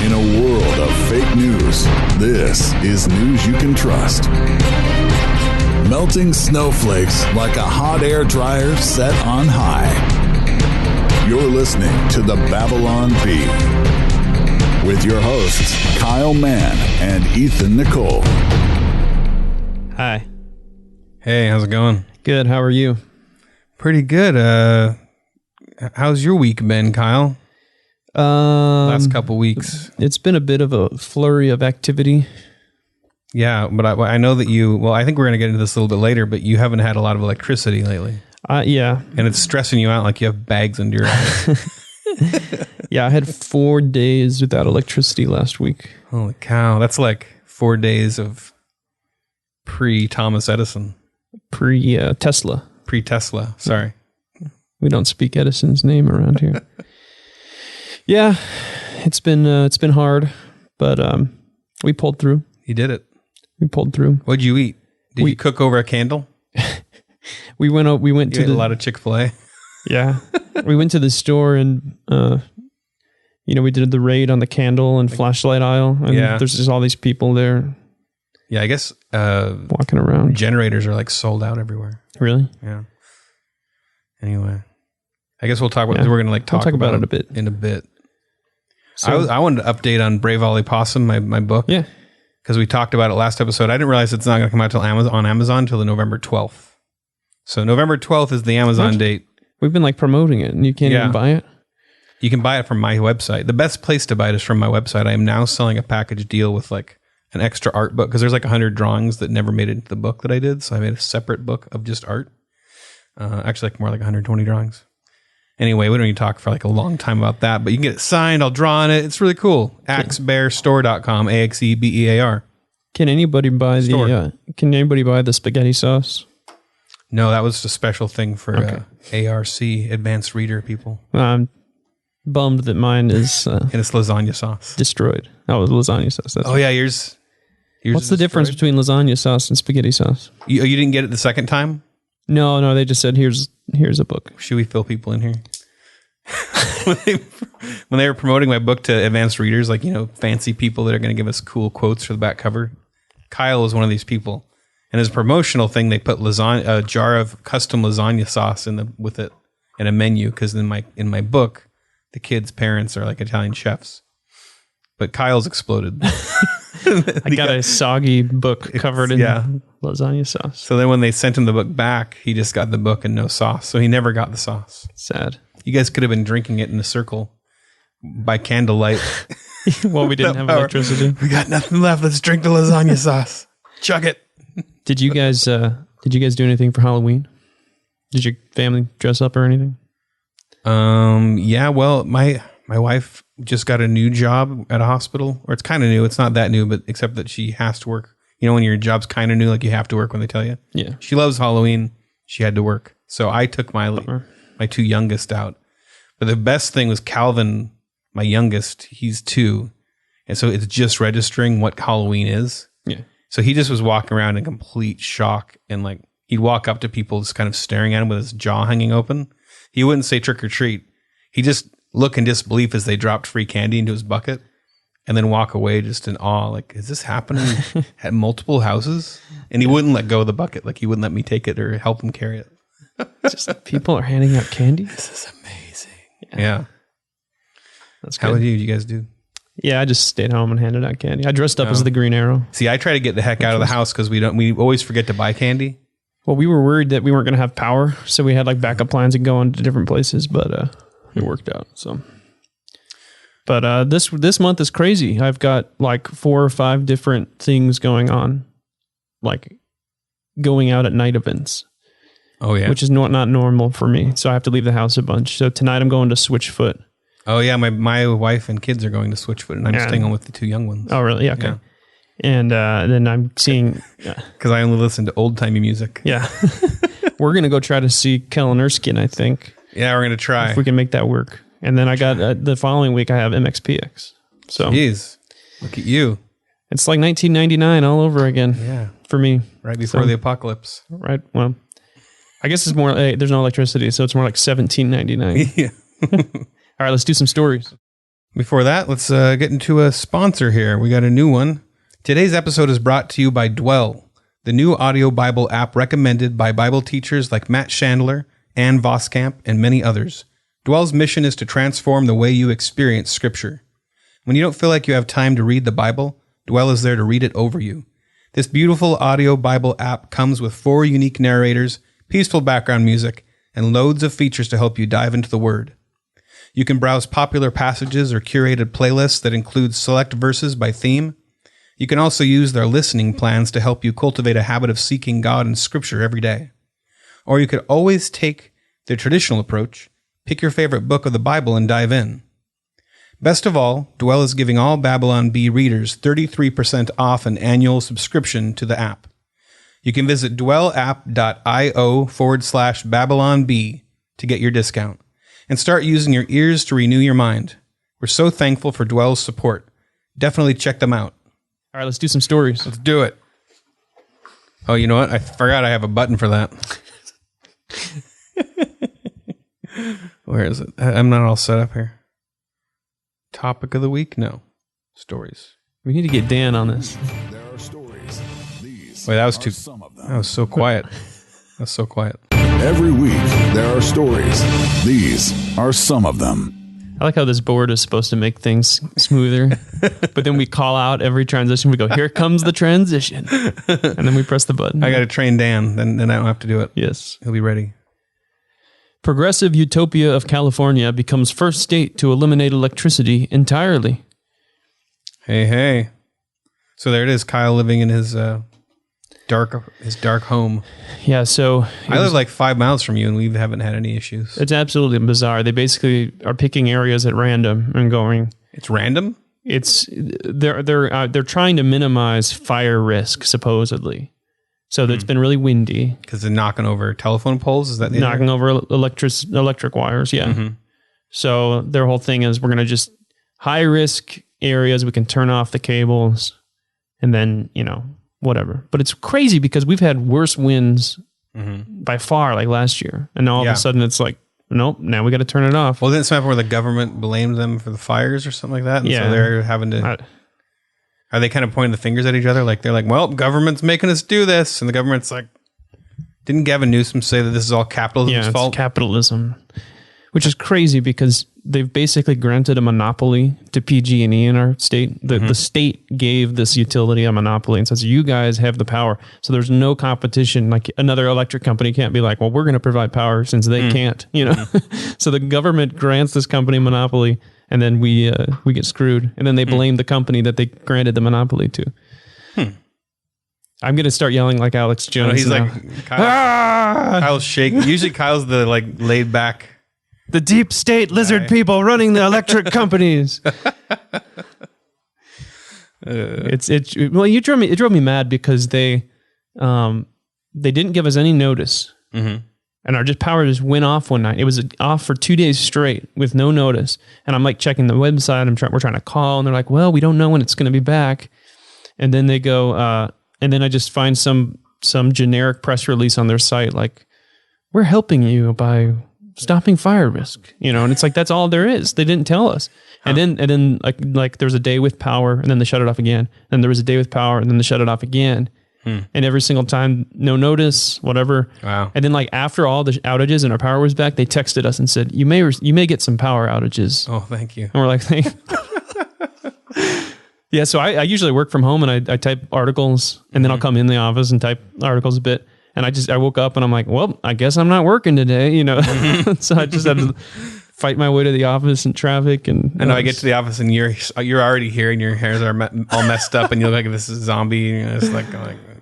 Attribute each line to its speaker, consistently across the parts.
Speaker 1: In a world of fake news, this is news you can trust. Melting snowflakes like a hot air dryer set on high. You're listening to the Babylon Bee with your hosts, Kyle Mann and Ethan Nicolle.
Speaker 2: Hi.
Speaker 3: Hey, how's it going?
Speaker 2: Good. How are you?
Speaker 3: Pretty good. How's your week been, Kyle? Last couple weeks.
Speaker 2: It's been a bit of a flurry of activity.
Speaker 3: Yeah, but I know that I think we're going to get into this a little bit later, but you haven't had a lot of electricity lately.
Speaker 2: Yeah.
Speaker 3: And it's stressing you out like you have bags under your eyes.
Speaker 2: Yeah, I had 4 days without electricity last week.
Speaker 3: Holy cow. That's like 4 days of pre-Thomas Edison.
Speaker 2: Pre-Tesla.
Speaker 3: Pre-Tesla, sorry.
Speaker 2: We don't speak Edison's name around here. Yeah, it's been hard, but we pulled through.
Speaker 3: You did it.
Speaker 2: We pulled through.
Speaker 3: What'd you eat? Did you cook over a candle?
Speaker 2: We went
Speaker 3: You
Speaker 2: to
Speaker 3: ate a lot of Chick-fil-A.
Speaker 2: Yeah, we went to the store and we did the raid on the candle and flashlight aisle. And there's just all these people there.
Speaker 3: Yeah, I guess
Speaker 2: walking around.
Speaker 3: Generators are like sold out everywhere.
Speaker 2: Really?
Speaker 3: Yeah. Anyway, I guess we'll talk about. We're going to talk about it in a bit. So, I wanted to update on Brave Ollie Possum, my book.
Speaker 2: Yeah.
Speaker 3: Because we talked about it last episode. I didn't realize it's not going to come out on Amazon till the November 12th. So November 12th is the Amazon date.
Speaker 2: We've been promoting it and you can't even buy it.
Speaker 3: You can buy it from my website. The best place to buy it is from my website. I am now selling a package deal with an extra art book because there's 100 drawings that never made it into the book that I did. So I made a separate book of just art. Actually more like 120 drawings. Anyway, we don't need to talk for a long time about that, but you can get it signed. I'll draw on it. It's really cool. AxeBearStore.com, AXEBEAR.
Speaker 2: Can anybody buy the spaghetti sauce?
Speaker 3: No, that was a special thing for ARC, Advanced Reader people.
Speaker 2: I'm bummed that mine is
Speaker 3: and it's lasagna sauce.
Speaker 2: Destroyed. Oh, lasagna sauce. That's
Speaker 3: yours.
Speaker 2: What's the difference between lasagna sauce and spaghetti sauce?
Speaker 3: You didn't get it the second time?
Speaker 2: No, they just said here's a book.
Speaker 3: Should we fill people in here? when they were promoting my book to advanced readers, fancy people that are going to give us cool quotes for the back cover, Kyle was one of these people. And as a promotional thing, they put a jar of custom lasagna sauce with it in a menu because in my book, the kids' parents are Italian chefs. But Kyle's exploded.
Speaker 2: I got a soggy book covered in lasagna sauce.
Speaker 3: So then when they sent him the book back, he just got the book and no sauce. So he never got the sauce.
Speaker 2: Sad.
Speaker 3: You guys could have been drinking it in a circle by candlelight.
Speaker 2: Well, we didn't have electricity.
Speaker 3: We got nothing left. Let's drink the lasagna sauce. Chug it.
Speaker 2: Did you guys do anything for Halloween? Did your family dress up or anything?
Speaker 3: Yeah, well, my wife just got a new job at a hospital, or it's kind of new. It's not that new, but except that she has to work. When your job's kind of new, you have to work when they tell you.
Speaker 2: Yeah.
Speaker 3: She loves Halloween. She had to work. So I took my two youngest out. But the best thing was Calvin, my youngest, he's 2. And so it's just registering what Halloween is.
Speaker 2: Yeah.
Speaker 3: So he just was walking around in complete shock. And he'd walk up to people just kind of staring at him with his jaw hanging open. He wouldn't say trick or treat. He just look in disbelief as they dropped free candy into his bucket and then walk away just in awe. Is this happening at multiple houses? And he wouldn't let go of the bucket. He wouldn't let me take it or help him carry it.
Speaker 2: Just people are handing out candy.
Speaker 3: This is amazing. Yeah.
Speaker 2: That's good.
Speaker 3: How did you guys do?
Speaker 2: Yeah, I just stayed home and handed out candy. I dressed up as the Green Arrow.
Speaker 3: See, I try to get the heck out of the house because we always forget to buy candy.
Speaker 2: Well, we were worried that we weren't going to have power, so we had backup plans and going to different places, but it worked out. So, but this month is crazy. I've got 4 or 5 different things going on, going out at night events.
Speaker 3: Oh yeah,
Speaker 2: which is not normal for me. So I have to leave the house a bunch. So tonight I'm going to Switchfoot.
Speaker 3: Oh yeah, my wife and kids are going to Switchfoot, and I'm staying home with the 2 young ones.
Speaker 2: Oh really? Yeah, okay. Yeah. And then I'm seeing
Speaker 3: because I only listen to old timey music.
Speaker 2: Yeah, we're gonna go try to see Kellen Erskine, I think.
Speaker 3: Yeah, we're gonna try
Speaker 2: if we can make that work. And then I got the following week I have MXPX. So,
Speaker 3: jeez, look at you.
Speaker 2: It's 1999 all over again.
Speaker 3: Yeah,
Speaker 2: for me,
Speaker 3: right before the apocalypse.
Speaker 2: Right. Well, I guess it's more. There's no electricity, so it's more 1799.
Speaker 3: Yeah.
Speaker 2: All right, let's do some stories.
Speaker 3: Before that, let's get into a sponsor here. We got a new one. Today's episode is brought to you by Dwell, the new audio Bible app recommended by Bible teachers like Matt Chandler, Ann Voskamp, and many others. Dwell's mission is to transform the way you experience Scripture. When you don't feel like you have time to read the Bible, Dwell is there to read it over you. This beautiful audio Bible app comes with 4 unique narrators, peaceful background music, and loads of features to help you dive into the Word. You can browse popular passages or curated playlists that include select verses by theme. You can also use their listening plans to help you cultivate a habit of seeking God in Scripture every day. Or you could always take the traditional approach, pick your favorite book of the Bible and dive in. Best of all, Dwell is giving all Babylon Bee readers 33% off an annual subscription to the app. You can visit dwellapp.io/Babylon Bee to get your discount and start using your ears to renew your mind. We're so thankful for Dwell's support. Definitely check them out.
Speaker 2: All right, let's do some stories.
Speaker 3: Let's do it. Oh, you know what? I forgot I have a button for that. Where is it? I'm not all set up here. Topic of the week? No. Stories.
Speaker 2: We need to get Dan on this.
Speaker 1: There are stories. These
Speaker 3: Wait, that was
Speaker 1: are
Speaker 3: too...
Speaker 1: some of them.
Speaker 3: That was so quiet. That's so quiet.
Speaker 1: Every week, there are stories. These are some of them.
Speaker 2: I like how this board is supposed to make things smoother, but then we call out every transition. We go, here comes the transition. And then we press the button.
Speaker 3: I got to train Dan, then I don't have to do it.
Speaker 2: Yes.
Speaker 3: He'll be ready.
Speaker 2: Progressive utopia of California becomes first state to eliminate electricity entirely.
Speaker 3: Hey. So there it is, Kyle living in his dark home.
Speaker 2: Yeah, so...
Speaker 3: I live like 5 miles from you, and we haven't had any issues.
Speaker 2: It's absolutely bizarre. They basically are picking areas at random and going...
Speaker 3: It's random?
Speaker 2: They're trying to minimize fire risk, supposedly. So it's been really windy.
Speaker 3: Because they're knocking over telephone poles? Is that the
Speaker 2: knocking over electric wires, yeah. Mm-hmm. So their whole thing is we're going to just high-risk areas, we can turn off the cables, and then, whatever. But it's crazy because we've had worse winds by far, like last year. And now all of a sudden it's like, nope, now we got to turn it off.
Speaker 3: Well, didn't something where the government blamed them for the fires or something like that? And so they're having to... Are they kind of pointing the fingers at each other? Like, they're like, well, government's making us do this. And the government's like, didn't Gavin Newsom say that this is all capitalism's fault?
Speaker 2: It's capitalism, which is crazy because they've basically granted a monopoly to PG&E in our state. The state gave this utility a monopoly and says, you guys have the power. So there's no competition. Like another electric company can't be like, well, we're going to provide power since they can't, So the government grants this company a monopoly. And then we get screwed. And then they blame the company that they granted the monopoly to. I'm going to start yelling like Alex Jones.
Speaker 3: He's
Speaker 2: now.
Speaker 3: like, Kyle's shaking. Usually Kyle's the like laid back.
Speaker 2: The deep state lizard people running the electric companies. It drove me mad because they didn't give us any notice. And our power just went off one night. It was off for 2 days straight with no notice. And I'm like checking the website. We're trying to call, and they're like, "Well, we don't know when it's going to be back." And then they go, and then I just find some generic press release on their site like, "We're helping you by stopping fire risk." And it's like that's all there is. They didn't tell us. And then like there was a day with power, and then they shut it off again. And there was a day with power, and then they shut it off again. And every single time, no notice, whatever. Wow. And then like after all the outages and our power was back, they texted us and said, you may get some power outages.
Speaker 3: Oh, thank you.
Speaker 2: And we're like, yeah. So I usually work from home and I type articles and then I'll come in the office and type articles a bit. And I woke up and I'm like, well, I guess I'm not working today, So I just had to fight my way to the office in traffic. And
Speaker 3: I get to the office and you're already here and your hairs are all messed up and you look like this is a zombie. It's like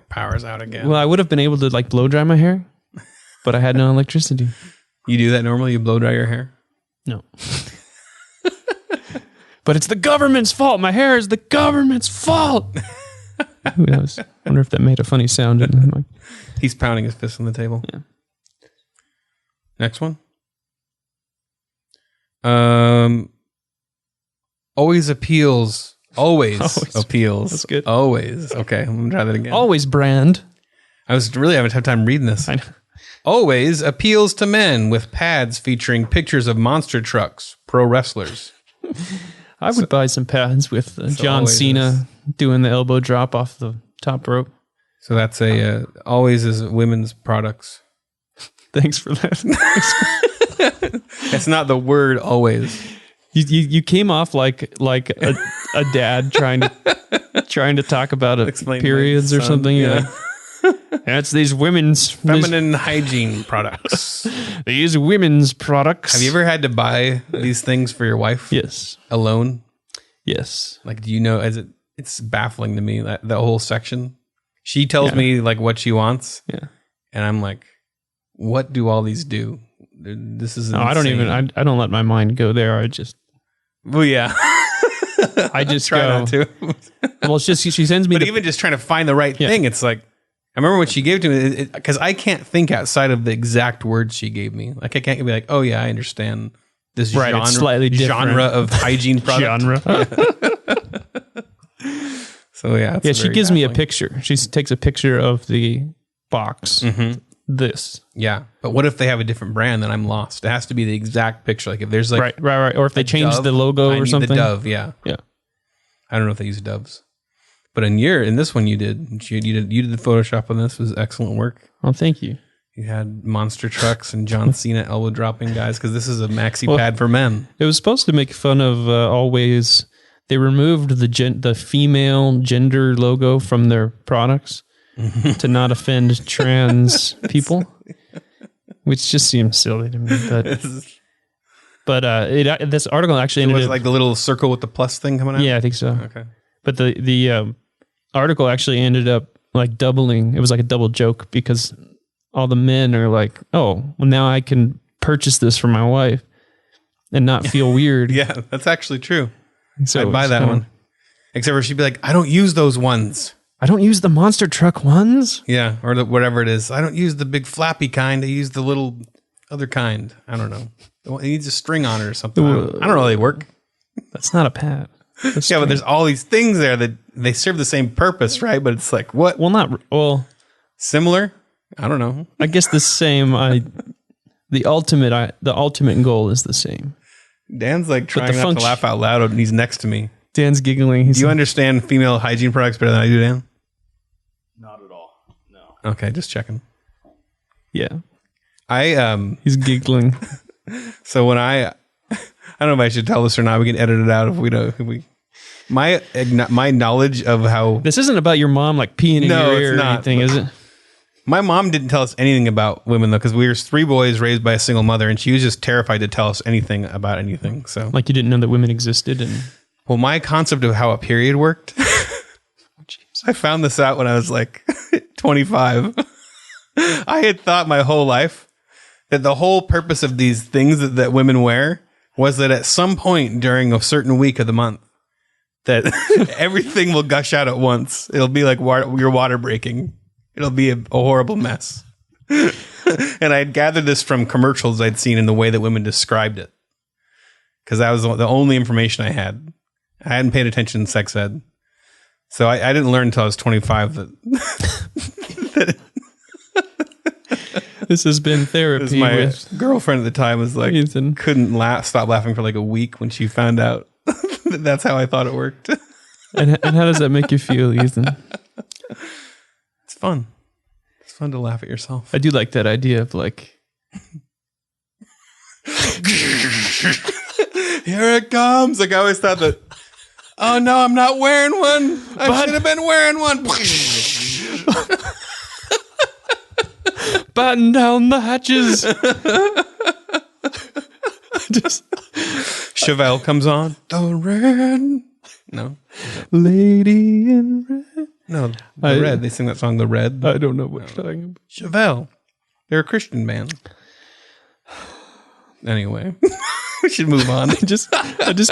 Speaker 3: power's out again.
Speaker 2: Well, I would have been able to like blow dry my hair, but I had no electricity.
Speaker 3: You do that normally? You blow dry your hair?
Speaker 2: No. But it's the government's fault. My hair is the government's fault. Who knows? I wonder if that made a funny sound.
Speaker 3: He's pounding his fist on the table.
Speaker 2: Yeah.
Speaker 3: Next one. Always appeals. Always appeals.
Speaker 2: That's good.
Speaker 3: Always. Okay, I'm going to try that again.
Speaker 2: Always brand.
Speaker 3: I was really having a tough time reading this.
Speaker 2: I know.
Speaker 3: Always appeals to men with pads featuring pictures of monster trucks, pro wrestlers.
Speaker 2: I would buy some pads with John Cena doing the elbow drop off the top rope.
Speaker 3: So that's a always is women's products.
Speaker 2: Thanks for that.
Speaker 3: It's not the word always.
Speaker 2: You came off like a dad trying to talk about periods or something.
Speaker 3: Yeah.
Speaker 2: That's these women's
Speaker 3: feminine hygiene products.
Speaker 2: These women's products.
Speaker 3: Have you ever had to buy these things for your wife?
Speaker 2: Yes.
Speaker 3: Alone?
Speaker 2: Yes.
Speaker 3: Like, do you know? It's baffling to me that whole section. She tells me like what she wants.
Speaker 2: Yeah.
Speaker 3: And I'm like, what do all these do? This is insane.
Speaker 2: I don't even. I don't let my mind go there. I just.
Speaker 3: Well, yeah.
Speaker 2: I just
Speaker 3: try not to.
Speaker 2: Well, it's just she sends me.
Speaker 3: But even just trying to find the right thing, it's like I remember when she gave it to me because I can't think outside of the exact words she gave me. Like I can't be like, oh yeah, I understand this genre of hygiene product. So yeah,
Speaker 2: she gives me a picture. She takes a picture of the box.
Speaker 3: Mm-hmm. Yeah, but what if they have a different brand? Then I'm lost. It has to be the exact picture. Like if there's like
Speaker 2: right, or if they change the logo or something.
Speaker 3: The dove, yeah. I don't know if they use doves, but in this one you did the Photoshop on this. It was excellent work.
Speaker 2: Oh, thank you.
Speaker 3: You had monster trucks and John Cena elbow dropping guys because this is a maxi pad for men.
Speaker 2: It was supposed to make fun of always. They removed the female gender logo from their products to not offend trans people, which just seems silly to me. But this article actually ended
Speaker 3: was like the little circle with the plus thing coming out.
Speaker 2: Yeah, I think so.
Speaker 3: Okay,
Speaker 2: but the article actually ended up like doubling. It was like a double joke because all the men are like, "Oh, well, now I can purchase this for my wife and not feel weird."
Speaker 3: Yeah, that's actually true.
Speaker 2: So
Speaker 3: I'd buy that one. Except for she'd be like, I don't use those ones.
Speaker 2: I don't use the monster truck ones.
Speaker 3: Yeah, or whatever it is. I don't use the big flappy kind. I use the little other kind. I don't know. It needs a string on it or something. I don't know how they work.
Speaker 2: That's not a pad.
Speaker 3: Yeah, but there's all these things there that they serve the same purpose, right? But it's like, what?
Speaker 2: Well,
Speaker 3: similar? I don't know.
Speaker 2: I guess the same. The ultimate goal is the same.
Speaker 3: Dan's like trying not to laugh out loud and he's next to me.
Speaker 2: Dan's giggling.
Speaker 3: Do you understand female hygiene products better than I do, Dan?
Speaker 1: Not at all. No.
Speaker 3: Okay, just checking.
Speaker 2: Yeah.
Speaker 3: He's
Speaker 2: giggling.
Speaker 3: So when I don't know if I should tell this or not. We can edit it out if we don't. My knowledge of how
Speaker 2: this isn't about your mom like peeing in your ear or anything, is it?
Speaker 3: My mom didn't tell us anything about women though, because we were 3 boys raised by a single mother, and she was just terrified to tell us anything about anything. So,
Speaker 2: like, you didn't know that women existed, and
Speaker 3: well, my concept of how a period worked, I found this out when I was like 25. I had thought my whole life that the whole purpose of these things that women wear was that at some point during a certain week of the month, that everything will gush out at once. It'll be like your water breaking. It'll be a horrible mess. And I'd gathered this from commercials I'd seen in the way that women described it. Because that was the only information I had. I hadn't paid attention in sex ed. So I didn't learn until I was 25 that
Speaker 2: this has been therapy.
Speaker 3: My girlfriend at the time was like,
Speaker 2: Ethan.
Speaker 3: Couldn't stop laughing for like a week when she found out that that's how I thought it worked.
Speaker 2: And how does that make you feel, Ethan?
Speaker 3: It's fun. It's fun to laugh at yourself.
Speaker 2: I do like that idea of like,
Speaker 3: here it comes. Like I always thought that, oh no, I'm not wearing one. I should have been wearing one.
Speaker 2: Batten down the hatches.
Speaker 3: Chevelle comes on. The red. No.
Speaker 2: Lady in red.
Speaker 3: No, the Red. They sing that song, The Red.
Speaker 2: I don't know what you're talking about.
Speaker 3: Chevelle. They're a Christian band. Anyway, we should move on.
Speaker 2: I just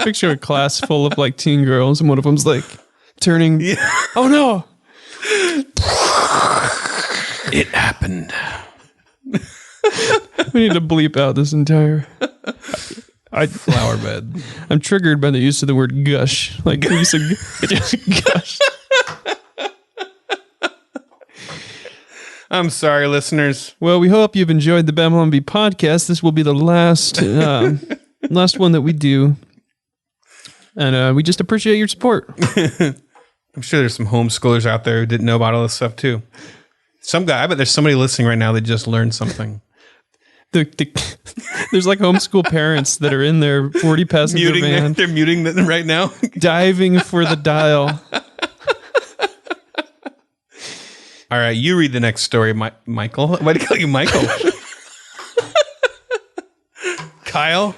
Speaker 2: picture a class full of like teen girls, and one of them's like turning. Yeah. Oh no!
Speaker 3: It happened.
Speaker 2: We need to bleep out this entire.
Speaker 3: Flower bed.
Speaker 2: I'm triggered by the use of the word gush. Like you said, gush.
Speaker 3: I'm sorry, listeners.
Speaker 2: Well, we hope you've enjoyed the Babylon Bee podcast. This will be the last one that we do. And we just appreciate your support.
Speaker 3: I'm sure there's some homeschoolers out there who didn't know about all this stuff too. I bet there's somebody listening right now that just learned something.
Speaker 2: There's like homeschool parents that are in their 40 passenger van.
Speaker 3: They're muting them right now.
Speaker 2: Diving for the dial.
Speaker 3: All right, you read the next story, Michael. Why do I call you Michael? Kyle?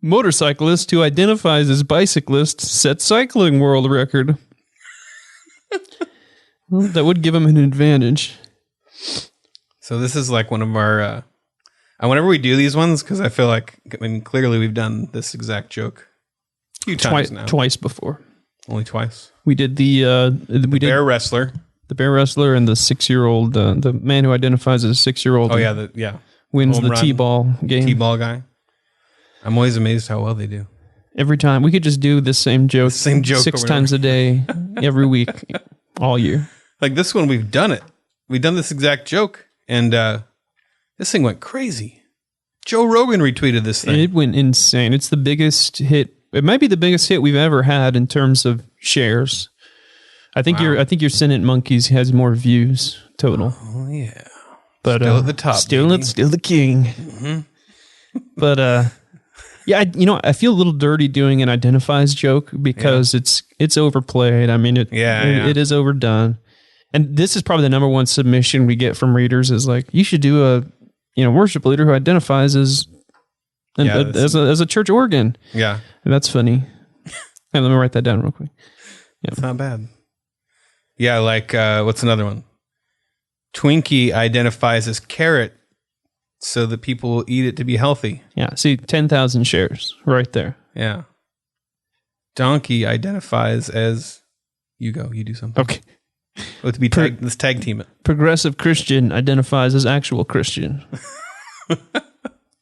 Speaker 2: Motorcyclist who identifies as bicyclist set cycling world record. Well, that would give him an advantage.
Speaker 3: So this is like one of our... whenever we do these ones, because I feel like, clearly we've done this exact joke a few times now.
Speaker 2: Twice before.
Speaker 3: Only twice.
Speaker 2: We did the
Speaker 3: bear wrestler.
Speaker 2: The bear wrestler and the 6-year-old, the man who identifies as a 6-year-old.
Speaker 3: Oh, yeah.
Speaker 2: Wins
Speaker 3: Home
Speaker 2: the
Speaker 3: run.
Speaker 2: T-ball game.
Speaker 3: T-ball guy. I'm always amazed how well they do.
Speaker 2: Every time. We could just do the same joke.
Speaker 3: Same joke
Speaker 2: 6 times a day, every week, all year.
Speaker 3: Like this one, we've done it. We've done this exact joke. And this thing went crazy. Joe Rogan retweeted this thing.
Speaker 2: It went insane. It's the biggest hit. It might be the biggest hit we've ever had in terms of shares. I think your Senate Monkeys has more views total.
Speaker 3: Oh yeah,
Speaker 2: but
Speaker 3: still at the top.
Speaker 2: Still the king. Mm-hmm. But yeah, I feel a little dirty doing an identifies joke because it's overplayed. I mean, it is overdone. And this is probably the number one submission we get from readers is like, you should do a worship leader who identifies as a church organ.
Speaker 3: Yeah,
Speaker 2: and that's funny. Hey, let me write that down real quick.
Speaker 3: Yeah, it's not bad. Yeah, like what's another one? Twinkie identifies as carrot, so that people will eat it to be healthy.
Speaker 2: Yeah, see, 10,000 shares right there.
Speaker 3: Yeah. Donkey identifies as you do something.
Speaker 2: Okay.
Speaker 3: Let's tag team it.
Speaker 2: Progressive Christian identifies as actual Christian.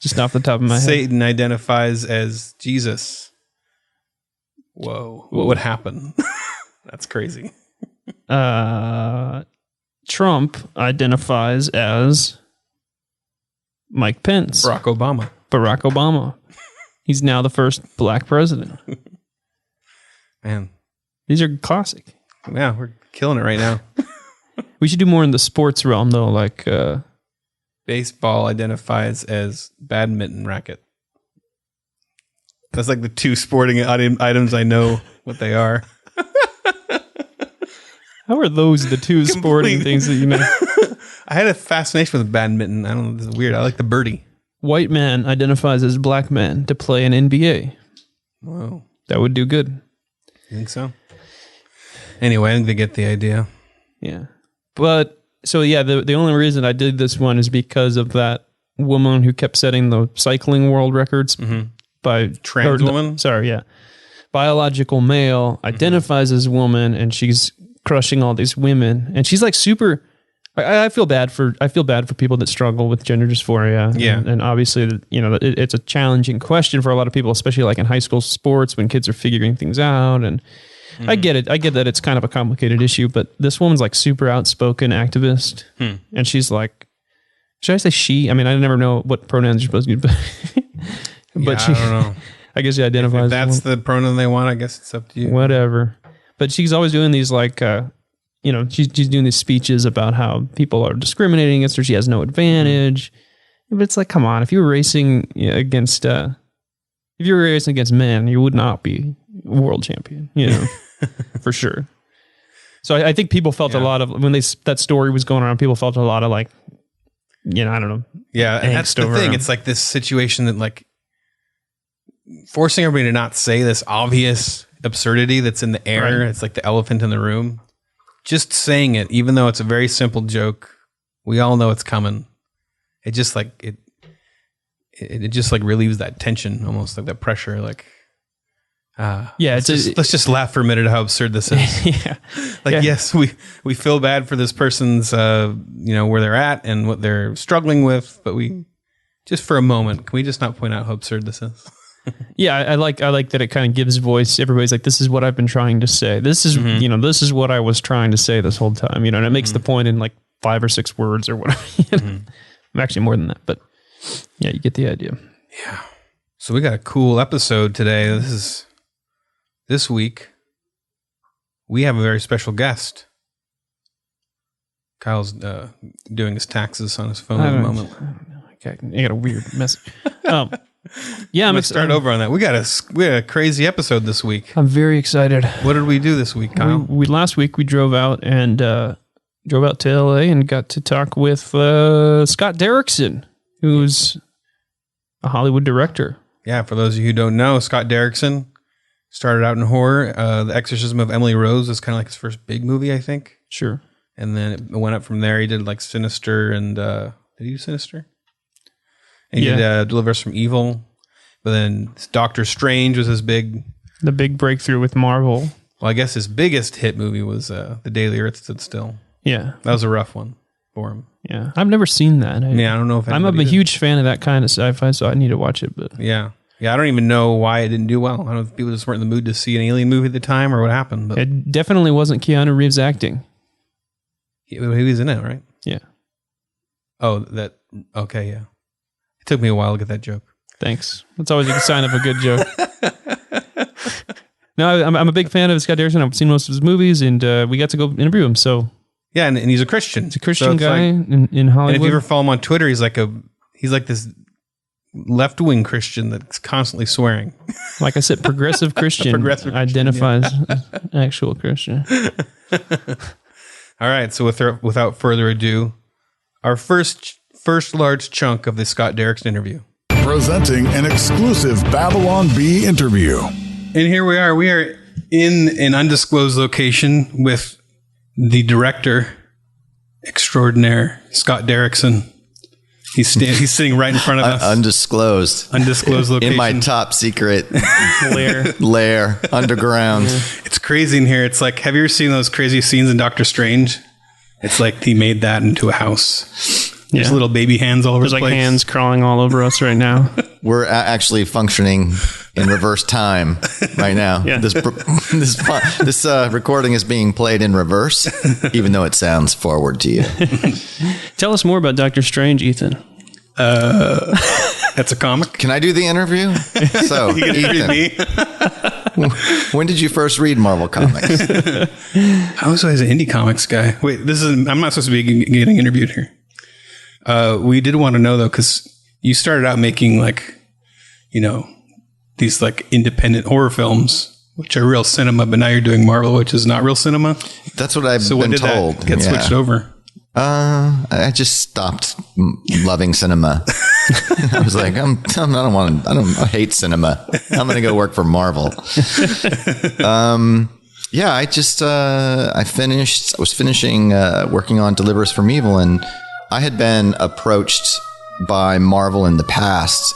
Speaker 2: Just off the top of my head.
Speaker 3: Satan identifies as Jesus. Whoa. What would happen? That's crazy.
Speaker 2: Trump identifies as Mike Pence.
Speaker 3: Barack
Speaker 2: Obama. He's now the first black president.
Speaker 3: Man.
Speaker 2: These are classic.
Speaker 3: Yeah, we're killing it right now.
Speaker 2: We should do more in the sports realm, though, like...
Speaker 3: baseball identifies as badminton racket. That's like the two sporting items I know what they are.
Speaker 2: How are those the two sporting things that you know?
Speaker 3: I had a fascination with badminton. I don't know. This is weird. I like the birdie.
Speaker 2: White man identifies as black man to play in NBA.
Speaker 3: Whoa.
Speaker 2: That would do good.
Speaker 3: You think so? Anyway, I think they get the idea.
Speaker 2: Yeah. But, so yeah, the only reason I did this one is because of that woman who kept setting the cycling world records by...
Speaker 3: Trans woman?
Speaker 2: Sorry, yeah. Biological male, identifies as woman, and she's crushing all these women. And she's like super... I feel bad for people that struggle with gender dysphoria.
Speaker 3: Yeah.
Speaker 2: And obviously, it's a challenging question for a lot of people, especially like in high school sports when kids are figuring things out. And I get it. I get that it's kind of a complicated issue, but this woman's like super outspoken activist. And she's like, should I say she? I mean, I never know what pronouns you're supposed to use, but
Speaker 3: I don't know.
Speaker 2: I guess she identifies.
Speaker 3: If that's the pronoun they want, I guess it's up to you.
Speaker 2: Whatever. But she's always doing these like, she's doing these speeches about how people are discriminating against her. She has no advantage. But it's like, come on, if you were racing against men, you would not be world champion, for sure. So I think people felt a lot of, when that story was going around, people felt a lot of like, I don't know.
Speaker 3: Yeah. And that's the thing. It's like this situation that like forcing everybody to not say this obvious absurdity that's in the air. Right. It's like the elephant in the room. Just saying it, even though it's a very simple joke, we all know it's coming. It just like it just like relieves that tension, almost like that pressure. Like, let's just laugh for a minute at how absurd this is. Yes, we feel bad for this person's, where they're at and what they're struggling with, but we just for a moment, can we just not point out how absurd this is?
Speaker 2: Yeah, I like that it kind of gives voice. Everybody's like, this is what I've been trying to say. This is, this is what I was trying to say this whole time, and it makes the point in like 5 or 6 words or whatever. Actually more than that, but yeah, you get the idea.
Speaker 3: Yeah. So we got a cool episode today. This this week we have a very special guest. Kyle's doing his taxes on his phone at the moment.
Speaker 2: I got a weird message. Yeah,
Speaker 3: Let's start over on that. We had a crazy episode this week.
Speaker 2: I'm very excited.
Speaker 3: What did we do this week, Kyle?
Speaker 2: We last week we drove out to LA and got to talk with Scott Derrickson, who's a Hollywood director.
Speaker 3: Yeah, for those of you who don't know, Scott Derrickson started out in horror. The Exorcism of Emily Rose is kind of like his first big movie, I think.
Speaker 2: Sure.
Speaker 3: And then it went up from there. He did like Sinister and did he do Sinister? And he did Deliver Us from Evil. But then Doctor Strange was the big breakthrough with Marvel. Well, I guess his biggest hit movie was The Day the Earth Stood Still. Yeah. That was a rough one for him. Yeah. I've never seen that. I don't know if I'm a huge fan of that kind of sci-fi, so I need to watch it. But yeah, I don't even know why it didn't do well. I don't know if people just weren't in the mood to see an alien movie at the time or what happened. But it definitely wasn't Keanu Reeves acting. He was in it, right? Yeah. Oh, okay, yeah. It took me a while to get that joke. Thanks. That's always a sign of a good joke. No, I'm a big fan of Scott Derrickson. I've seen most of his movies, and we got to go interview him. So yeah, and he's a Christian. He's a Christian guy in Hollywood. And if you ever follow him on Twitter, he's like this left-wing Christian that's constantly swearing. Like I said, progressive Christian. Progressive identifies as actual Christian. All right, so without further ado, our first large chunk of the Scott Derrickson interview.
Speaker 1: Presenting an exclusive Babylon Bee interview.
Speaker 3: And here we are. We are in an undisclosed location with the director extraordinaire, Scott Derrickson. He's sitting right in front of us.
Speaker 4: Undisclosed location. In my top secret lair underground. Yeah.
Speaker 3: It's crazy in here. It's like, have you ever seen those crazy scenes in Doctor Strange? It's like he made that into a house. There's little baby hands all over the place. There's like hands crawling all over us right now.
Speaker 4: We're actually functioning in reverse time right now. Yeah. This recording is being played in reverse, even though it sounds forward to you.
Speaker 3: Tell us more about Doctor Strange, Ethan. That's a comic.
Speaker 4: Can I do the interview? So, Ethan, when did you first read Marvel comics?
Speaker 3: I was always an indie comics guy. Wait, I'm not supposed to be getting interviewed here. We did want to know though, because you started out making these like independent horror films, which are real cinema, but now you're doing Marvel, which is not real cinema.
Speaker 4: That's what I've been told.
Speaker 3: That get switched over?
Speaker 4: I just stopped loving cinema. I was like, I hate cinema. I'm going to go work for Marvel. Yeah, I was finishing working on Deliver Us from Evil, and I had been approached by Marvel in the past.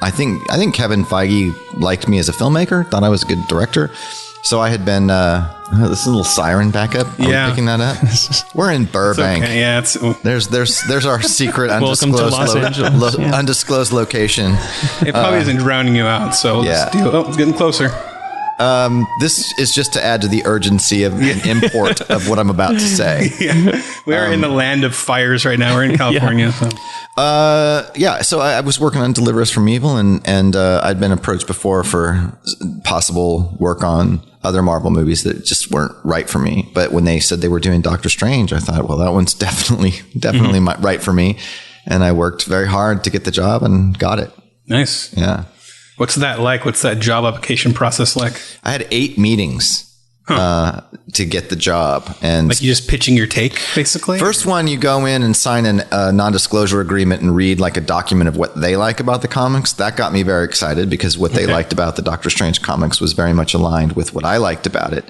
Speaker 4: I think Kevin Feige liked me as a filmmaker, thought I was a good director. So I had been this little siren backup. Are we picking that up? We're in Burbank.
Speaker 3: Okay. Yeah,
Speaker 4: there's our secret undisclosed location.
Speaker 3: It probably isn't drowning you out. So it's getting closer.
Speaker 4: This is just to add to the urgency of an import of what I'm about to say.
Speaker 3: Yeah. We're in the land of fires right now. We're in California. So
Speaker 4: I was working on Deliver Us from Evil, and I'd been approached before for possible work on other Marvel movies that just weren't right for me. But when they said they were doing Doctor Strange, I thought, well, that one's definitely right for me. And I worked very hard to get the job and got it.
Speaker 3: Nice.
Speaker 4: Yeah.
Speaker 3: What's that like? What's that job application process like?
Speaker 4: I had 8 meetings to get the job. And
Speaker 3: like you just pitching your take, basically?
Speaker 4: First one, you go in and sign a non-disclosure agreement and read like a document of what they like about the comics. That got me very excited because what they liked about the Doctor Strange comics was very much aligned with what I liked about it.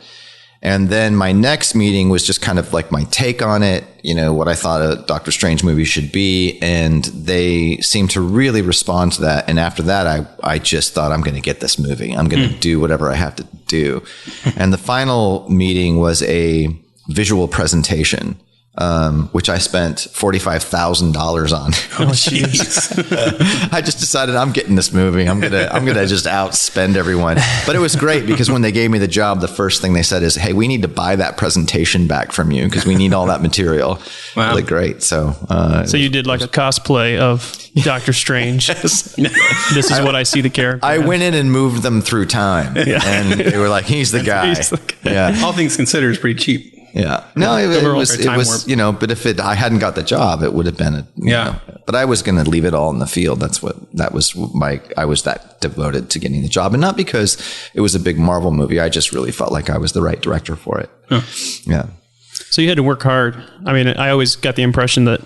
Speaker 4: And then my next meeting was just kind of like my take on it, what I thought a Doctor Strange movie should be. And they seemed to really respond to that. And after that, I just thought, I'm going to get this movie. I'm going to do whatever I have to do. And the final meeting was a visual presentation which I spent $45,000 on.
Speaker 3: Oh, jeez.
Speaker 4: I just decided I'm getting this movie. I'm gonna just outspend everyone. But it was great because when they gave me the job, the first thing they said is, "Hey, we need to buy that presentation back from you because we need all that material."
Speaker 3: Wow.
Speaker 4: Really great. So
Speaker 2: you did like a cosplay of Doctor Strange. This is what I see the character.
Speaker 4: I went in and moved them through time, and they were like, "He's the guy." Yeah.
Speaker 3: All things considered, is pretty cheap.
Speaker 4: Yeah. No, it was,
Speaker 3: time warp.
Speaker 4: you know, but if I hadn't got the job, it would have been you know, but I was going to leave it all in the field. I was that devoted to getting the job, and not because it was a big Marvel movie. I just really felt like I was the right director for it. Huh. Yeah.
Speaker 2: So you had to work hard. I mean, I always got the impression that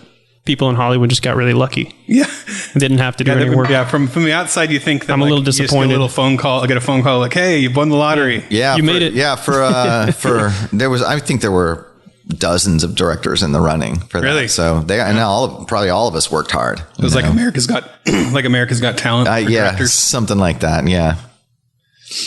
Speaker 2: people in Hollywood just got really lucky.
Speaker 3: Yeah.
Speaker 2: Didn't have to do any work.
Speaker 3: Yeah. From the outside, you think that
Speaker 2: I'm a little disappointed.
Speaker 3: You just get a phone call like, "Hey, you've won the lottery."
Speaker 4: Yeah.
Speaker 2: You made it.
Speaker 4: Yeah. I think there were dozens of directors in the running for that.
Speaker 3: Really?
Speaker 4: So probably all of us worked hard.
Speaker 3: It was like America's Got Talent. For
Speaker 4: yeah.
Speaker 3: directors.
Speaker 4: Something like that. Yeah.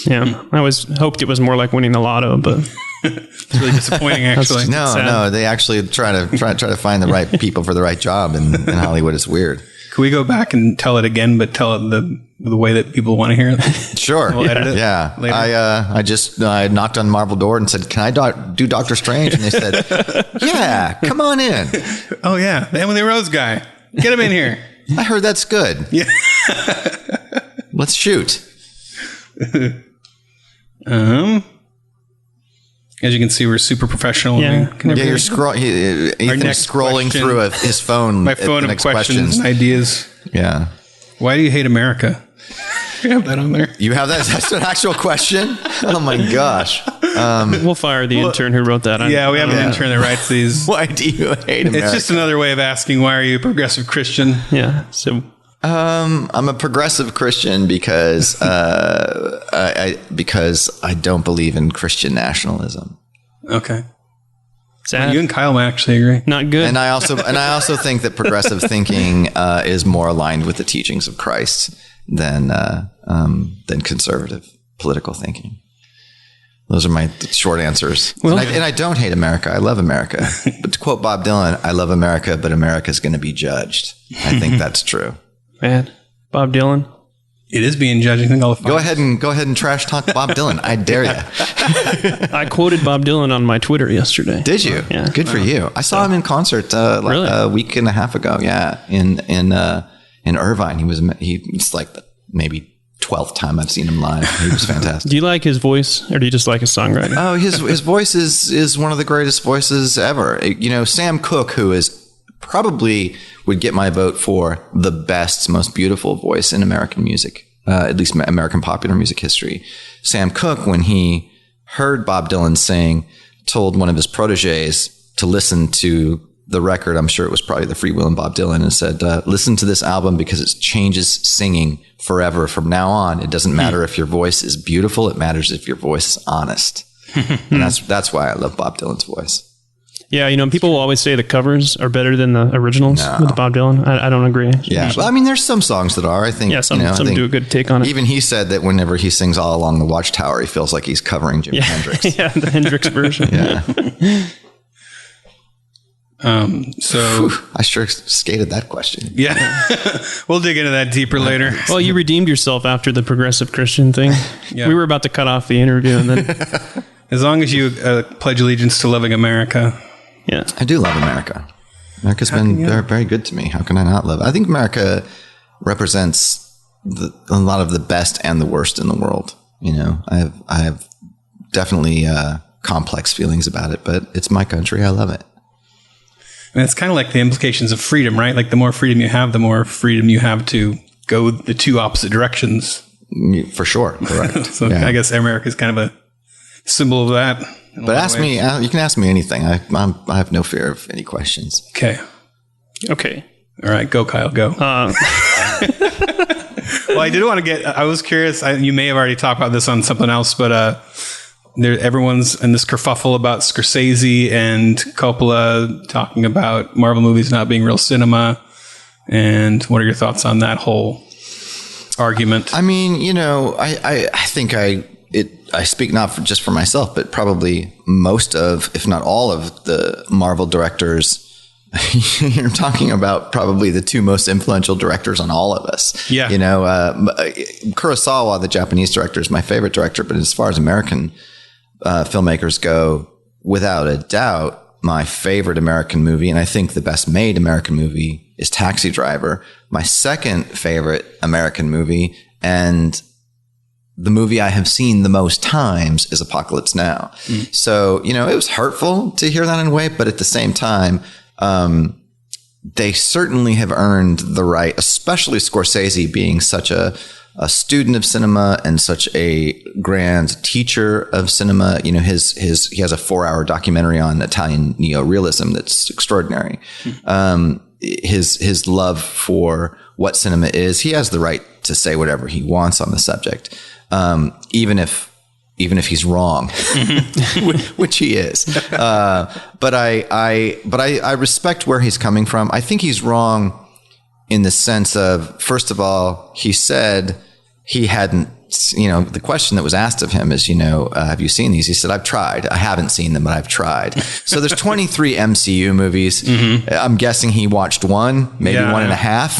Speaker 2: Yeah. I always hoped it was more like winning the lotto, but
Speaker 3: it's really disappointing, actually.
Speaker 4: No, they actually try to find the right people for the right job in Hollywood. It's weird.
Speaker 3: Can we go back and tell it again, but tell it the way that people want to hear it?
Speaker 4: Sure.
Speaker 3: We'll edit it.
Speaker 4: Yeah.
Speaker 3: Later.
Speaker 4: I knocked on Marvel door and said, "Can I do Doctor Strange?" And they said, "Yeah, come on in."
Speaker 3: Oh yeah, the Emily Rose guy. Get him in here.
Speaker 4: I heard that's good.
Speaker 3: Yeah.
Speaker 4: Let's shoot.
Speaker 3: As you can see, we're super professional.
Speaker 2: Yeah.
Speaker 4: You're Ethan's scrolling
Speaker 3: question.
Speaker 4: through his phone.
Speaker 3: My phone of questions and ideas.
Speaker 4: Yeah.
Speaker 3: Why do you hate America? You have that on there.
Speaker 4: You have that? That's an actual question? Oh my gosh.
Speaker 2: we'll fire the intern who wrote that.
Speaker 3: Yeah, we have an intern that writes these.
Speaker 4: Why do you hate America?
Speaker 3: It's just another way of asking, why are you a progressive Christian?
Speaker 2: Yeah. So
Speaker 4: I'm a progressive Christian because I don't believe in Christian nationalism.
Speaker 3: Okay.
Speaker 2: sad.
Speaker 3: You and Kyle might actually agree.
Speaker 2: Not good.
Speaker 4: And I also think that progressive thinking is more aligned with the teachings of Christ than conservative political thinking. Those are my short answers.
Speaker 2: Well,
Speaker 4: and I don't hate America. I love America. But to quote Bob Dylan, I love America, but America's going to be judged. I think that's true.
Speaker 2: Man, Bob Dylan.
Speaker 3: It is being judged. I think all the
Speaker 4: Go ahead and trash talk Bob Dylan. I dare you.
Speaker 2: I quoted Bob Dylan on my Twitter yesterday.
Speaker 4: Did you?
Speaker 2: Yeah.
Speaker 4: Good for you. I saw him in concert
Speaker 2: Really?
Speaker 4: a week and a half ago. Yeah, in Irvine. It's like maybe 12th time I've seen him live. He was fantastic.
Speaker 2: Do you like his voice, or do you just like his songwriting?
Speaker 4: Oh, his voice is one of the greatest voices ever. You know, Sam Cooke, who is probably would get my vote for the best, most beautiful voice in American music, at least American popular music history. Sam Cooke, when he heard Bob Dylan sing, told one of his proteges to listen to the record. I'm sure it was probably the Freewheelin' Bob Dylan, and said, listen to this album because it changes singing forever. From now on, it doesn't matter if your voice is beautiful. It matters if your voice is honest. And that's why I love Bob Dylan's voice.
Speaker 2: Yeah, you know, people will always say the covers are better than the originals with Bob Dylan. I don't agree.
Speaker 4: Yeah, well, I mean, there's some songs that are. I think.
Speaker 2: Yeah, some
Speaker 4: I think
Speaker 2: do a good take on it.
Speaker 4: Even he said that whenever he sings "All Along the Watchtower," he feels like he's covering Jimi Hendrix.
Speaker 2: Yeah, the Hendrix version.
Speaker 4: Yeah.
Speaker 3: So
Speaker 4: I sure skated that question.
Speaker 3: yeah, we'll dig into that deeper later.
Speaker 2: Well, you redeemed yourself after the progressive Christian thing.
Speaker 3: Yeah.
Speaker 2: We were about to cut off the interview, and then
Speaker 3: As long as you pledge allegiance to loving America.
Speaker 2: yeah,
Speaker 4: I do love America. America's been very good to me. How can I not love it? I think America represents a lot of the best and the worst in the world. You know, I have definitely complex feelings about it, but it's my country. I love it.
Speaker 3: I mean, it's kind of like the implications of freedom, right? Like the more freedom you have, the more freedom you have to go the two opposite directions.
Speaker 4: For sure. Correct.
Speaker 3: So yeah. I guess America is kind of a symbol of that.
Speaker 4: But ask me, you can ask me anything. I have no fear of any questions.
Speaker 3: Okay.
Speaker 2: okay.
Speaker 3: All right. Go, Kyle. Go. Well, I did want to I was curious. You may have already talked about this on something else, but everyone's in this kerfuffle about Scorsese and Coppola talking about Marvel movies not being real cinema. And what are your thoughts on that whole argument?
Speaker 4: I mean, you know, I think I I speak not just for myself, but probably most of, if not all of the Marvel directors. You're talking about probably the two most influential directors on all of us.
Speaker 3: Yeah.
Speaker 4: Kurosawa, the Japanese director, is my favorite director, but as far as American filmmakers go, without a doubt, my favorite American movie, and I think the best made American movie, is Taxi Driver. My second favorite American movie, and the movie I have seen the most times, is Apocalypse Now. So, it was hurtful to hear that in a way, but at the same time, they certainly have earned the right, especially Scorsese being such a student of cinema and such a grand teacher of cinema. He has a 4-hour documentary on Italian neorealism that's extraordinary. His love for what cinema is, he has the right to say whatever he wants on the subject, even if he's wrong, which he is. But I respect where he's coming from. I think he's wrong in the sense of, first of all, he said he hadn't, the question that was asked of him is, have you seen these? He said, I've tried. I haven't seen them, but I've tried. So there's 23 MCU movies. I'm guessing he watched one, maybe one and a half.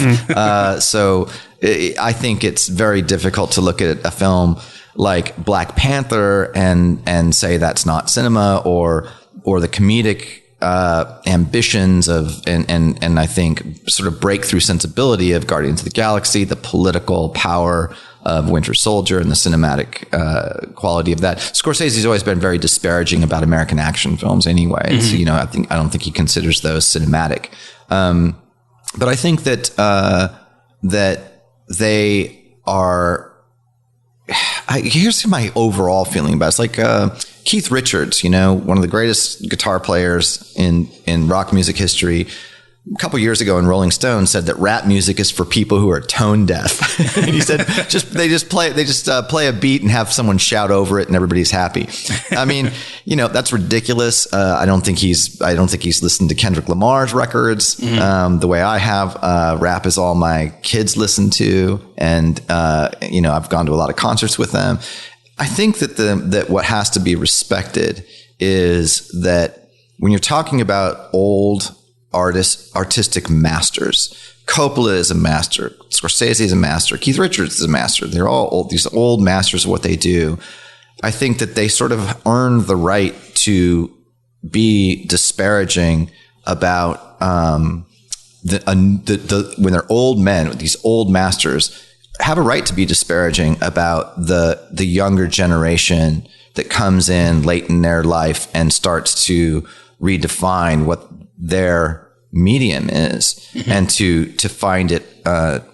Speaker 4: So I think it's very difficult to look at a film like Black Panther and say that's not cinema, or the comedic ambitions of and I think sort of breakthrough sensibility of Guardians of the Galaxy, the political power of Winter Soldier, and the cinematic quality of that. Scorsese's always been very disparaging about American action films anyway. So, I don't think he considers those cinematic. But I think that they are. Here's my overall feeling about it. It's like Keith Richards, one of the greatest guitar players in rock music history. A couple years ago in Rolling Stone said that rap music is for people who are tone deaf. And he said they just play a beat and have someone shout over it and everybody's happy. I mean, that's ridiculous. I don't think he's listened to Kendrick Lamar's records the way I have. Rap is all my kids listen to, and I've gone to a lot of concerts with them. I think that what has to be respected is that when you're talking about old artistic masters, Coppola is a master, Scorsese is a master, Keith Richards is a master. They're all these old masters of what they do. I think that they sort of earn the right to be disparaging about when they're old men, these old masters have a right to be disparaging about the younger generation that comes in late in their life and starts to redefine what their medium is, and to find it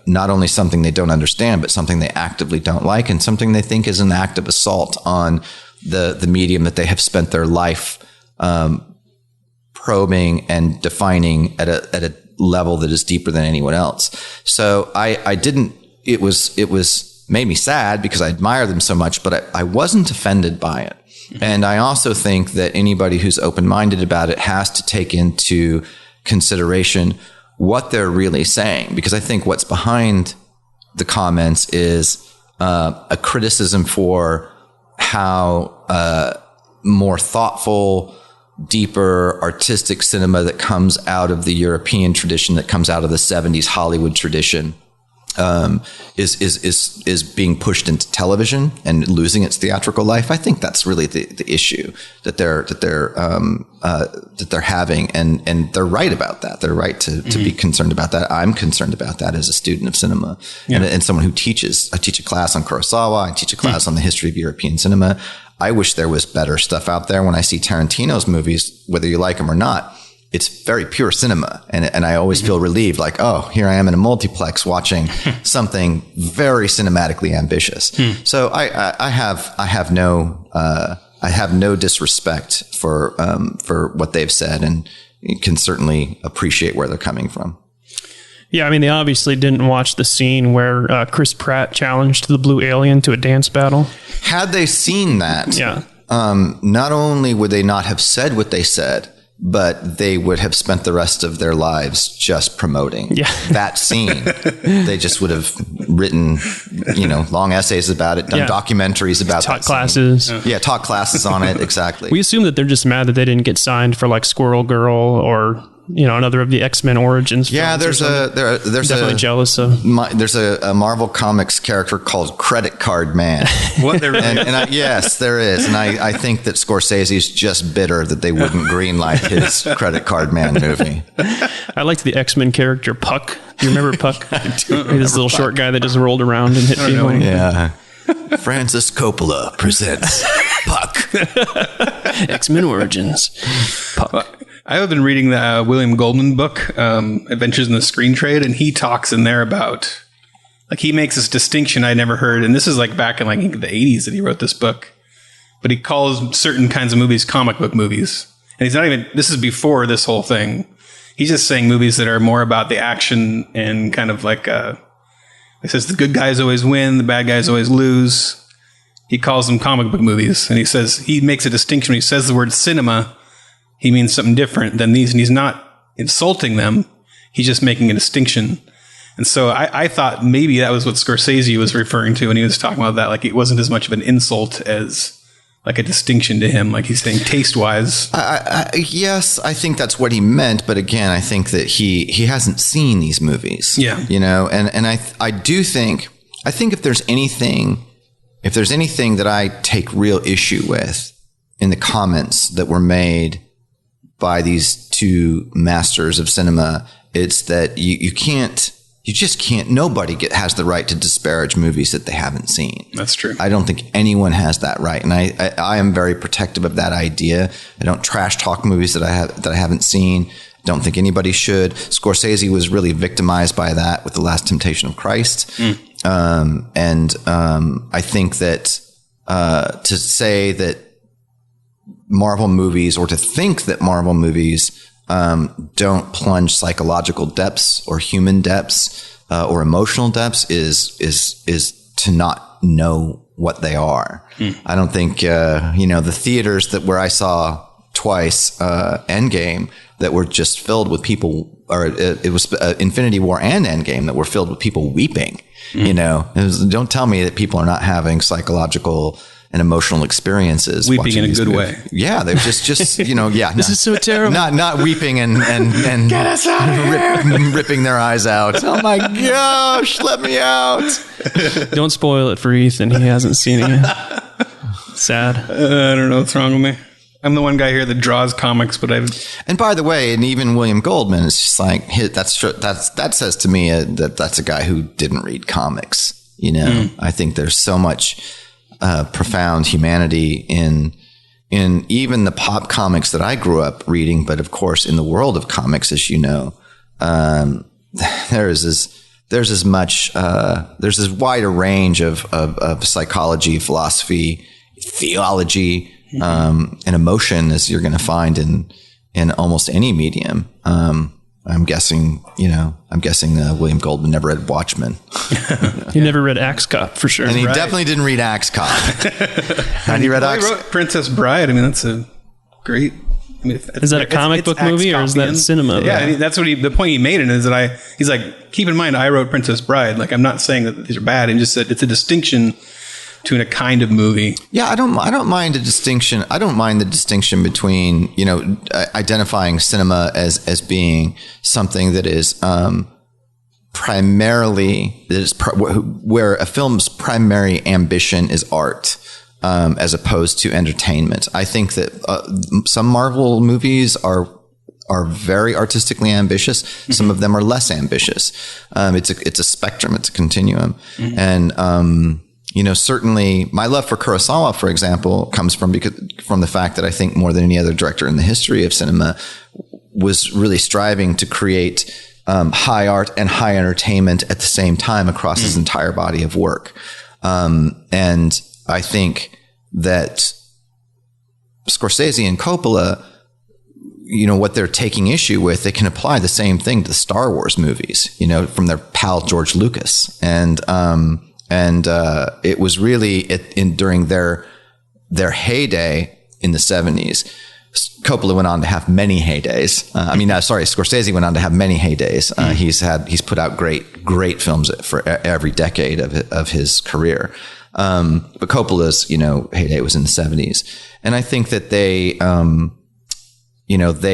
Speaker 4: not only something they don't understand, but something they actively don't like, and something they think is an act of assault on the medium that they have spent their life probing and defining at a level that is deeper than anyone else. So it was made me sad because I admire them so much, but I wasn't offended by it. And I also think that anybody who's open-minded about it has to take into consideration what they're really saying, because I think what's behind the comments is a criticism for how more thoughtful, deeper, artistic cinema that comes out of the European tradition, that comes out of the 70s Hollywood tradition, is being pushed into television and losing its theatrical life. I think that's really the issue that they're having, and they're right about that. They're right to be concerned about that. I'm concerned about that as a student of cinema and someone who teaches. I teach a class on Kurosawa. I teach a class on the history of European cinema. I wish there was better stuff out there. When I see Tarantino's movies, whether you like them or not, it's very pure cinema. And I always feel relieved, like, oh, here I am in a multiplex watching something very cinematically ambitious. So I have no disrespect for what they've said, and you can certainly appreciate where they're coming from.
Speaker 2: Yeah, I mean, they obviously didn't watch the scene where Chris Pratt challenged the blue alien to a dance battle.
Speaker 4: Had they seen that,
Speaker 2: yeah.
Speaker 4: Not only would they not have said what they said, but they would have spent the rest of their lives just promoting that scene. They just would have written, long essays about it, done documentaries about
Speaker 2: taught
Speaker 4: that
Speaker 2: classes.
Speaker 4: scene. Yeah, taught classes on it. Exactly.
Speaker 2: We assume that they're just mad that they didn't get signed for like Squirrel Girl or another of the X-Men Origins.
Speaker 4: Yeah, there's
Speaker 2: definitely jealous of.
Speaker 4: There's a Marvel Comics character called Credit Card Man.
Speaker 3: What there really
Speaker 4: yes, there is, and I think that Scorsese's just bitter that they wouldn't greenlight his Credit Card Man movie.
Speaker 2: I liked the X-Men character Puck. Do you remember Puck? This little short guy that just rolled around and hit people.
Speaker 4: Yeah. Francis Coppola presents Puck.
Speaker 2: X-Men Origins. Puck.
Speaker 3: I've been reading the William Goldman book, Adventures in the Screen Trade, and he talks in there about, he makes this distinction I never heard, and this is back in the 80s that he wrote this book, but he calls certain kinds of movies comic book movies. And he's not even, this is before this whole thing. He's just saying movies that are more about the action and kind of he says the good guys always win, the bad guys always lose. He calls them comic book movies, and he says, he makes a distinction. When he says the word cinema, he means something different than these, and he's not insulting them. He's just making a distinction. And so I thought maybe that was what Scorsese was referring to when he was talking about that. It wasn't as much of an insult as a distinction to him. He's saying taste-wise.
Speaker 4: Yes, I think that's what he meant. But again, I think that he hasn't seen these movies.
Speaker 3: Yeah.
Speaker 4: And I do think, if there's anything that I take real issue with in the comments that were made by these two masters of cinema, it's that you just can't, nobody has the right to disparage movies that they haven't seen.
Speaker 3: That's true.
Speaker 4: I don't think anyone has that right. And I am very protective of that idea. I don't trash talk movies that I haven't seen. Don't think anybody should. Scorsese was really victimized by that with The Last Temptation of Christ. I think that, to say that Marvel movies, or to think that Marvel movies don't plunge psychological depths or human depths or emotional depths is to not know what they are. I don't think the theaters where I saw twice Endgame that were just filled with people, or it was Infinity War and Endgame that were filled with people weeping. Don't tell me that people are not having psychological and emotional experiences.
Speaker 3: Weeping in a good way.
Speaker 4: Yeah, they're just
Speaker 2: This is so terrible.
Speaker 4: Not weeping and
Speaker 2: get us out of here.
Speaker 4: Ripping their eyes out. Oh my gosh, let me out.
Speaker 2: Don't spoil it for Ethan. He hasn't seen it yet. Sad.
Speaker 3: I don't know what's wrong with me. I'm the one guy here that draws comics, but
Speaker 4: And by the way, and even William Goldman is just that says to me that's a guy who didn't read comics. I think there's so much profound humanity in even the pop comics that I grew up reading, but of course in the world of comics, as you know, there's as wide a range of psychology, philosophy, theology, and emotion as you're going to find in almost any medium. I'm guessing William Goldman never read Watchmen.
Speaker 2: He never read Axe Cop for sure.
Speaker 4: And he definitely didn't read Axe Cop. Had he read Axe?
Speaker 3: He wrote Princess Bride. I mean, that's a great.
Speaker 2: Is that a comic book movie or is that cinema?
Speaker 3: Yeah, I mean, that's what the point he made in it is that he's like, keep in mind, I wrote Princess Bride. I'm not saying that these are bad. He just said it's a distinction between a kind of movie. Yeah,
Speaker 4: I don't mind a distinction. I don't mind the distinction between identifying cinema as being something that is primarily where a film's primary ambition is art, as opposed to entertainment. I think that some Marvel movies are very artistically ambitious. Mm-hmm. Some of them are less ambitious. It's a spectrum. It's a continuum, and certainly my love for Kurosawa, for example, comes from the fact that I think more than any other director in the history of cinema was really striving to create high art and high entertainment at the same time across his entire body of work. And I think that Scorsese and Coppola, what they're taking issue with, they can apply the same thing to the Star Wars movies, from their pal George Lucas. And it was really during their heyday in the 70s. Coppola went on to have many heydays. Scorsese went on to have many heydays. He's put out great films for every decade of his career. But Coppola's, heyday was in the 70s. And I think that they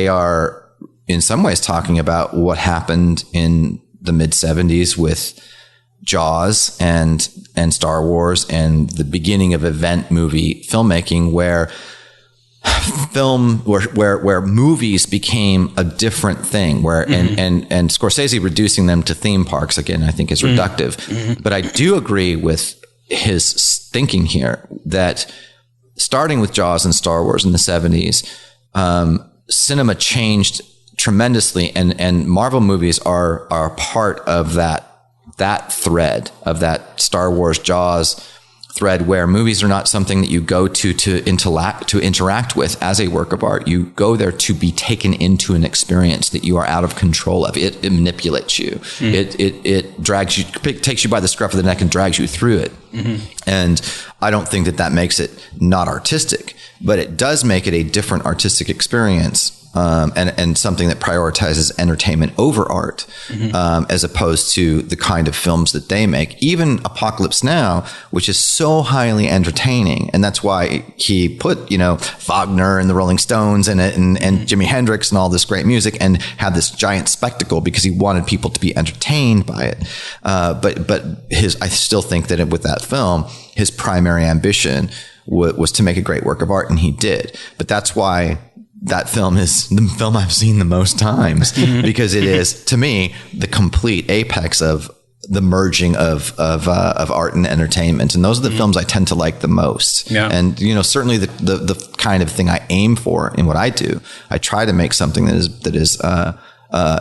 Speaker 4: are in some ways talking about what happened in the mid 70s with Jaws and Star Wars and the beginning of event movie filmmaking, where movies became a different thing, where and Scorsese reducing them to theme parks again, I think is reductive. But I do agree with his thinking here that starting with Jaws and Star Wars in the 70s, cinema changed tremendously, and Marvel movies are part of that thread, of that Star Wars Jaws thread, where movies are not something that you go to interact with as a work of art. You go there to be taken into an experience that you are out of control of. It manipulates you. It drags you, takes you by the scruff of the neck and drags you through it. And I don't think that makes it not artistic, but it does make it a different artistic experience. And something that prioritizes entertainment over art, as opposed to the kind of films that they make. Even Apocalypse Now, which is so highly entertaining, and that's why he put, Wagner and the Rolling Stones in it, and Jimi Hendrix and all this great music, and had this giant spectacle because he wanted people to be entertained by it. But I still think that with that film, his primary ambition was to make a great work of art, and he did. But that's why that film is the film I've seen the most times, because it is, to me, the complete apex of the merging of art and entertainment. And those are the films I tend to like the most. Yeah. And, certainly the kind of thing I aim for in what I do, I try to make something that is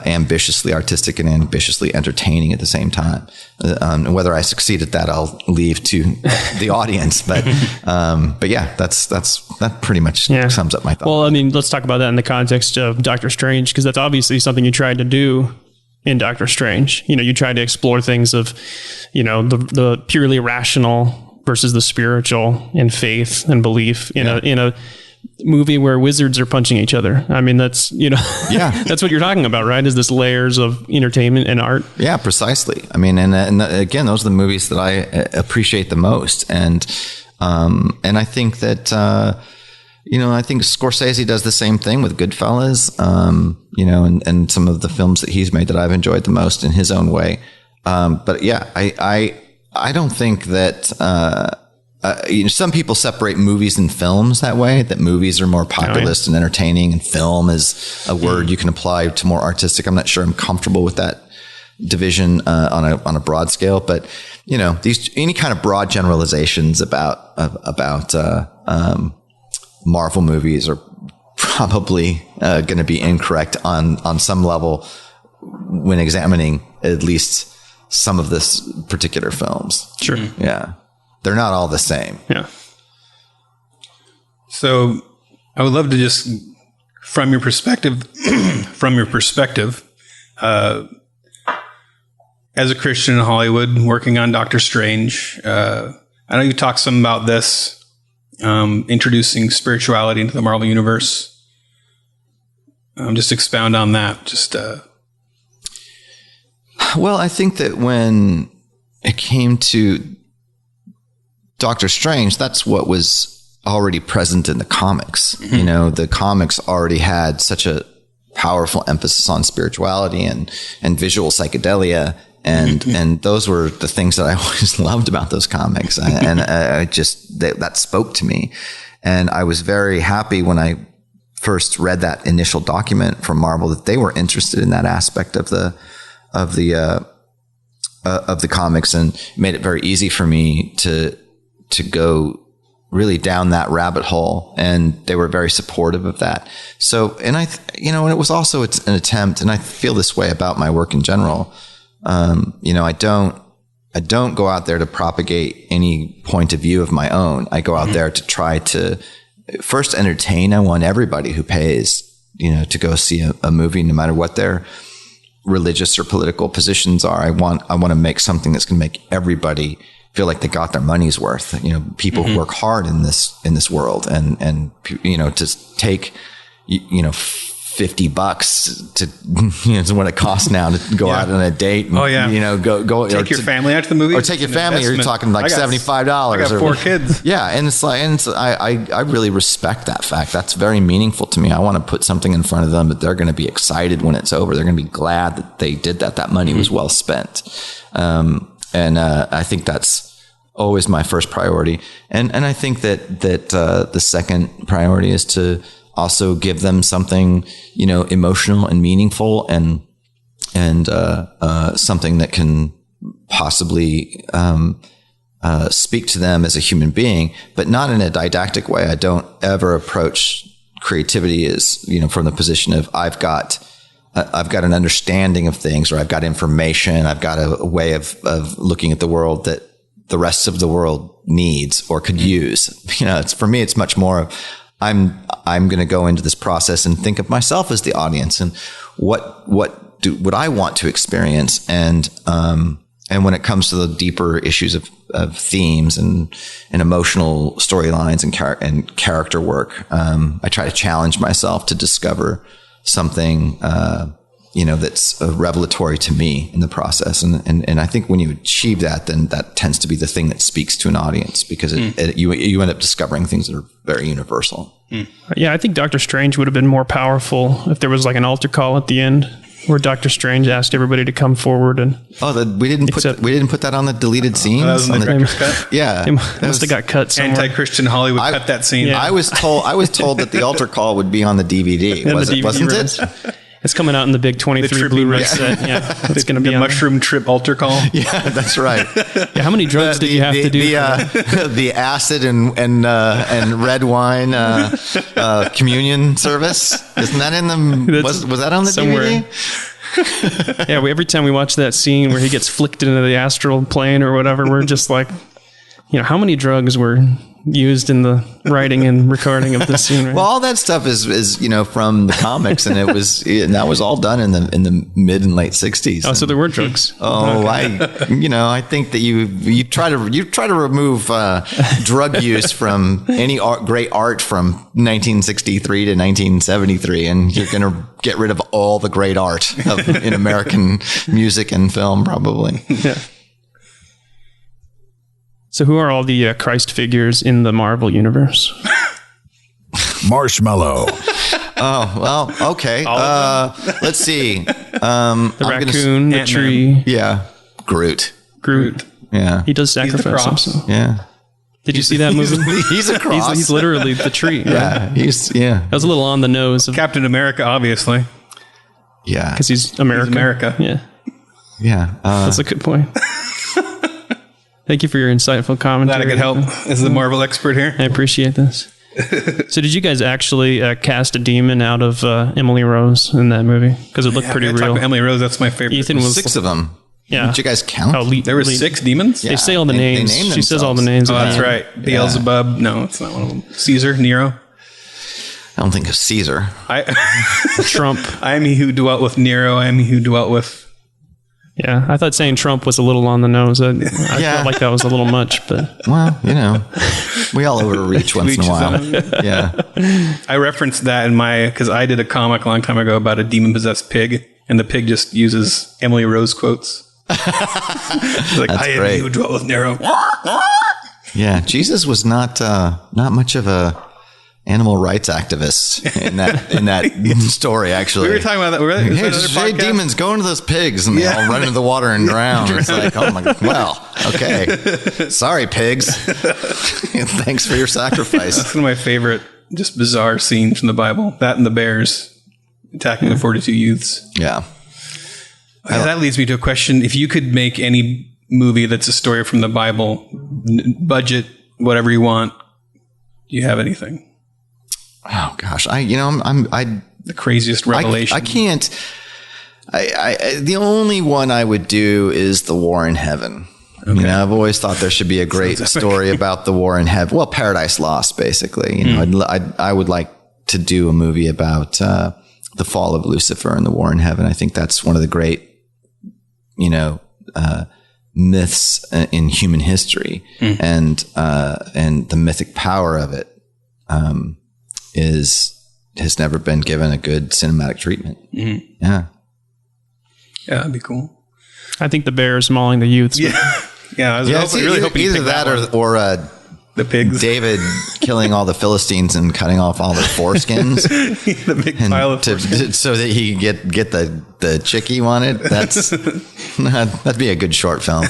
Speaker 4: ambitiously artistic and ambitiously entertaining at the same time. And whether I succeed at that, I'll leave to the audience. But yeah, that pretty much sums up my thought.
Speaker 2: Well, I mean, let's talk about that in the context of Doctor Strange, because that's obviously something you tried to do in Doctor Strange. You tried to explore things of, the purely rational versus the spiritual, and faith and belief in a movie where wizards are punching each other. I mean, that's, that's what you're talking about, right? Is this layers of entertainment and art? Yeah,
Speaker 4: precisely. I mean, and again, those are the movies that I appreciate the most. And I think that, I think Scorsese does the same thing with Goodfellas, and some of the films that he's made that I've enjoyed the most in his own way. But yeah, I don't think that, some people separate movies and films that way, that movies are more populist and entertaining, and film is a word you can apply to more artistic. I'm not sure I'm comfortable with that division on a broad scale, but any kind of broad generalizations about Marvel movies are probably going to be incorrect on some level when examining at least some of this particular films.
Speaker 2: Sure.
Speaker 4: Yeah. They're not all the same.
Speaker 2: Yeah.
Speaker 3: So I would love to just, from your perspective, as a Christian in Hollywood working on Doctor Strange, I know you talked some about this, introducing spirituality into the Marvel Universe. Just expound on that.
Speaker 4: Well, I think that when it came to Doctor Strange, that's what was already present in the comics. The comics already had such a powerful emphasis on spirituality and visual psychedelia. And those were the things that I always loved about those comics. That spoke to me. And I was very happy when I first read that initial document from Marvel that they were interested in that aspect of the comics, and made it very easy for me to go really down that rabbit hole. And they were very supportive of that. So, and and it was also, it's an attempt, and I feel this way about my work in general. I don't go out there to propagate any point of view of my own. I go out there to try to first entertain. I want everybody who pays, to go see a movie, no matter what their religious or political positions are. I want to make something that's going to make everybody feel like they got their money's worth. People who work hard in this world, and to take $50 to, is what it costs now to go out on a date and, go
Speaker 3: take your family out to the movies,
Speaker 4: or take your family. You're talking like $75.
Speaker 3: I got 4 kids.
Speaker 4: Yeah. And I really respect that fact. That's very meaningful to me. I want to put something in front of them that they're going to be excited when it's over. They're going to be glad that they did that. That money was well spent. I think that's always my first priority. And I think that the second priority is to also give them something, emotional and meaningful and something that can possibly, speak to them as a human being, but not in a didactic way. I don't ever approach creativity as, from the position of I've got an understanding of things, or I've got information. I've got a way of looking at the world that the rest of the world needs or could use. For me, it's much more of, I'm going to go into this process and think of myself as the audience and what I want to experience. And when it comes to the deeper issues of themes and emotional storylines and character work, I try to challenge myself to discover something, that's revelatory to me in the process. And I think when you achieve that, then that tends to be the thing that speaks to an audience, because you end up discovering things that are very universal.
Speaker 2: Yeah, I think Doctor Strange would have been more powerful if there was like an altar call at the end where Doctor Strange asked everybody to come forward and.
Speaker 4: We didn't put that on the deleted scenes.
Speaker 3: That was on the director's cut.
Speaker 4: Yeah,
Speaker 2: it must have got cut somewhere.
Speaker 3: Anti-Christian Hollywood cut that scene.
Speaker 4: Yeah. I was told that the altar call would be on the DVD. Wasn't it?
Speaker 2: It's coming out in the big 23 Blu-ray set. Yeah, it's going to be
Speaker 3: the mushroom trip altar call.
Speaker 4: Yeah, that's right.
Speaker 2: Yeah, how many drugs did you have to do?
Speaker 4: The acid and red wine communion service, isn't that in the? Was that on the
Speaker 2: somewhere.
Speaker 4: DVD?
Speaker 2: Yeah, every time we watch that scene where he gets flicked into the astral plane or whatever, we're just like, how many drugs were used in the writing and recording of this scene? Right?
Speaker 4: Well, all that stuff is from the comics, and that was all done in the mid and late 60s.
Speaker 2: Oh, so there were drugs.
Speaker 4: Oh, okay. I think that you try to remove drug use from any great art from 1963 to 1973, and you're going to get rid of all the great art in American music and film, probably.
Speaker 2: Yeah. So who are all the Christ figures in the Marvel universe?
Speaker 1: Marshmallow.
Speaker 4: Oh, well, okay. Let's see.
Speaker 2: The raccoon, the tree.
Speaker 4: Yeah. Groot. Yeah.
Speaker 2: He does sacrifice himself.
Speaker 4: Yeah.
Speaker 2: Did you see that movie?
Speaker 4: He's a cross.
Speaker 2: He's literally the tree.
Speaker 4: Yeah.
Speaker 2: Right? That was a little on the nose.
Speaker 3: Captain America, obviously.
Speaker 4: Yeah.
Speaker 2: Because he's America.
Speaker 3: He's America.
Speaker 2: Yeah.
Speaker 4: Yeah.
Speaker 2: That's a good point. Thank you for your insightful commentary.
Speaker 3: Glad I could help as the Marvel expert here.
Speaker 2: I appreciate this. So did you guys actually cast a demon out of Emily Rose in that movie? Because it looked pretty real.
Speaker 3: Talk about Emily Rose, that's my favorite.
Speaker 2: Ethan was
Speaker 4: 6 of them.
Speaker 2: Yeah.
Speaker 4: Did you guys count?
Speaker 3: There were 6 demons?
Speaker 2: They say all the names. She says all the names.
Speaker 3: Oh, that's right. Beelzebub. No, it's not one of them. Caesar, Nero.
Speaker 4: I don't think it's Caesar.
Speaker 2: Trump.
Speaker 3: I am he who dwelt with Nero. I am he who dwelt with...
Speaker 2: Yeah, I thought saying Trump was a little on the nose. I felt like that was a little much, but...
Speaker 4: Well, we all overreach once in a while. Yeah.
Speaker 3: I referenced that in because I did a comic a long time ago about a demon-possessed pig, and the pig just uses Emily Rose quotes. Like, I am he who dwelt with Nero.
Speaker 4: Yeah, Jesus was not much of a animal rights activist in that story, actually.
Speaker 3: We were talking about that.
Speaker 4: Hey, demons, go into those pigs, and they all run into the water and drown. It's like, oh my God, well, okay. Sorry, pigs. Thanks for your sacrifice.
Speaker 3: That's one of my favorite, just bizarre scenes from the Bible. That and the bears attacking the 42 youths.
Speaker 4: Yeah.
Speaker 3: That leads me to a question. If you could make any movie that's a story from the Bible, budget, whatever you want, do you have anything?
Speaker 4: Oh gosh,
Speaker 3: the craziest revelation.
Speaker 4: I can't. The only one I would do is The War in Heaven. Okay. I've always thought there should be a great story about the war in heaven. Well, Paradise Lost, basically. I would like to do a movie about the fall of Lucifer and the war in heaven. I think that's one of the great, myths in human history, and the mythic power of it is has never been given a good cinematic treatment.
Speaker 3: Mm-hmm.
Speaker 4: Yeah.
Speaker 3: Yeah, that'd be cool.
Speaker 2: I think the bears mauling the youths.
Speaker 3: Yeah. Yeah, I was really hoping
Speaker 4: either that or
Speaker 3: the pigs.
Speaker 4: David killing all the Philistines and cutting off all their foreskins.
Speaker 3: The big pile of foreskins.
Speaker 4: So that he could get the chick he wanted. That'd be a good short film.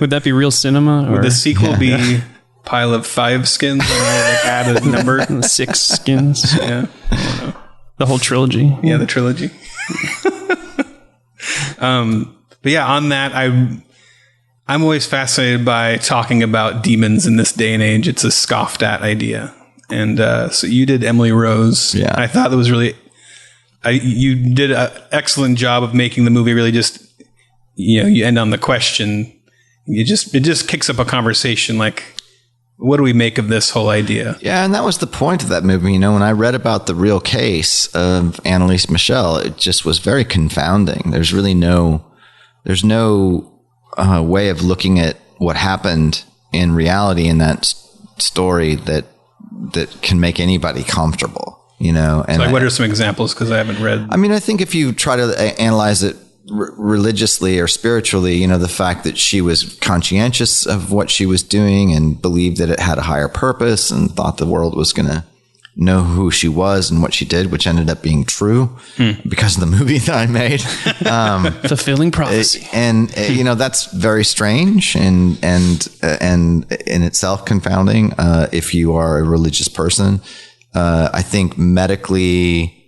Speaker 2: Would that be real cinema? Or
Speaker 3: Would the sequel be pile of 5 skins? And like add a number?
Speaker 2: 6 skins?
Speaker 3: Yeah. I don't know.
Speaker 2: The whole trilogy.
Speaker 3: Yeah, the trilogy. But yeah, on that, I'm always fascinated by talking about demons in this day and age. It's a scoffed at idea. And so you did Emily Rose.
Speaker 4: Yeah.
Speaker 3: I thought that was really, you did an excellent job of making the movie really just, you end on the question. It just kicks up a conversation like, what do we make of this whole idea?
Speaker 4: Yeah, and that was the point of that movie. When I read about the real case of Annalise Michel, it just was very confounding. There's really no way of looking at what happened in reality in that story that can make anybody comfortable. And
Speaker 3: so what are some examples? Because I haven't read.
Speaker 4: I mean, I think if you try to analyze it religiously or spiritually, the fact that she was conscientious of what she was doing and believed that it had a higher purpose and thought the world was going to know who she was and what she did, which ended up being true because of the movie that I made.
Speaker 2: Fulfilling prophecy.
Speaker 4: And that's very strange and in itself confounding if you are a religious person. I think medically,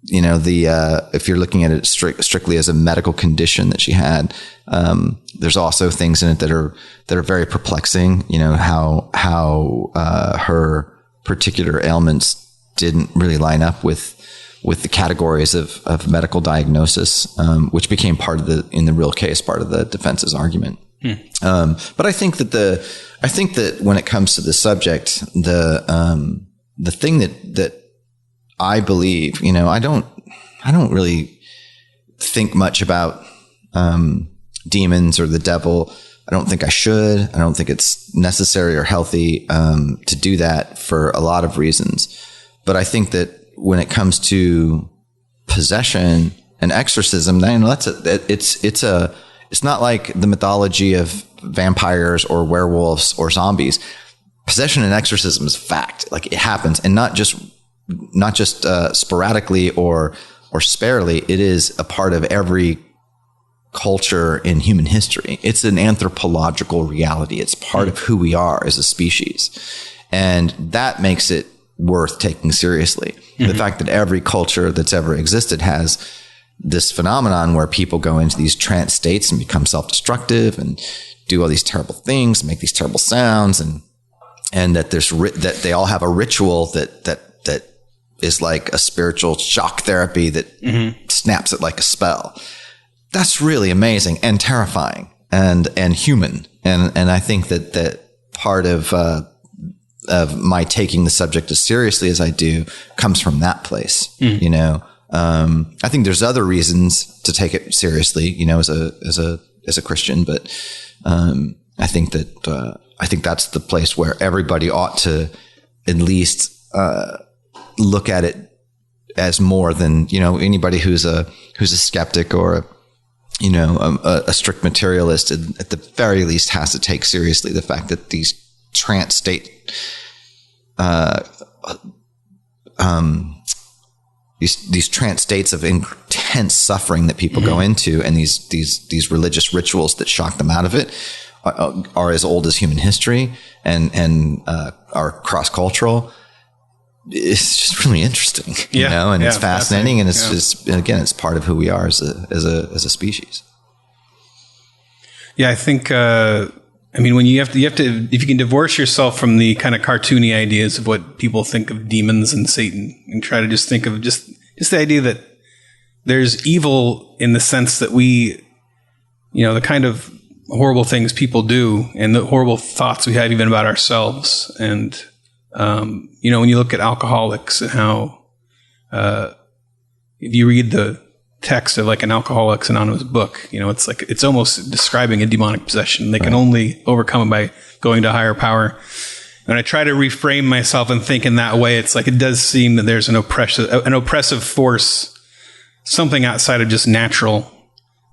Speaker 4: if you're looking at it strictly as a medical condition that she had, there's also things in it that are very perplexing. How her particular ailments didn't really line up with the categories of medical diagnosis, which became in the real case, part of the defense's argument. But I think that when it comes to the subject, the thing that I believe, I don't really think much about demons or the devil. I don't think I should. I don't think it's necessary or healthy to do that for a lot of reasons. But I think that when it comes to possession and exorcism, it's not like the mythology of vampires or werewolves or zombies. Possession and exorcism is fact. Like, it happens, and not just sporadically or sparely. It is a part of every culture in human history. It's an anthropological reality. It's part of who we are as a species. And that makes it worth taking seriously. Mm-hmm. The fact that every culture that's ever existed has this phenomenon where people go into these trance states and become self-destructive and do all these terrible things, make these terrible sounds, and that that they all have a ritual that is like a spiritual shock therapy that snaps it like a spell. That's really amazing and terrifying and human. And I think that part of my taking the subject as seriously as I do comes from that place. I think there's other reasons to take it seriously, as a Christian, but I think that's the place where everybody ought to at least look at it as more than, anybody who's a skeptic or a strict materialist at the very least has to take seriously the fact that these trance state, these trance states of intense suffering that people go into, and these religious rituals that shock them out of it are as old as human history and are cross-cultural. It's just really interesting, and it's fascinating, and it's just, again, it's part of who we are as a species.
Speaker 3: Yeah, I think, when you have to, if you can divorce yourself from the kind of cartoony ideas of what people think of demons and Satan, and try to just think of just the idea that there's evil in the sense that we, the kind of horrible things people do and the horrible thoughts we have even about ourselves. And, when you look at alcoholics and how, if you read the text of like an Alcoholics Anonymous book, it's almost describing a demonic possession. They can only overcome it by going to a higher power. When I try to reframe myself and think in that way, it's like it does seem that there's an oppressive force, something outside of just natural.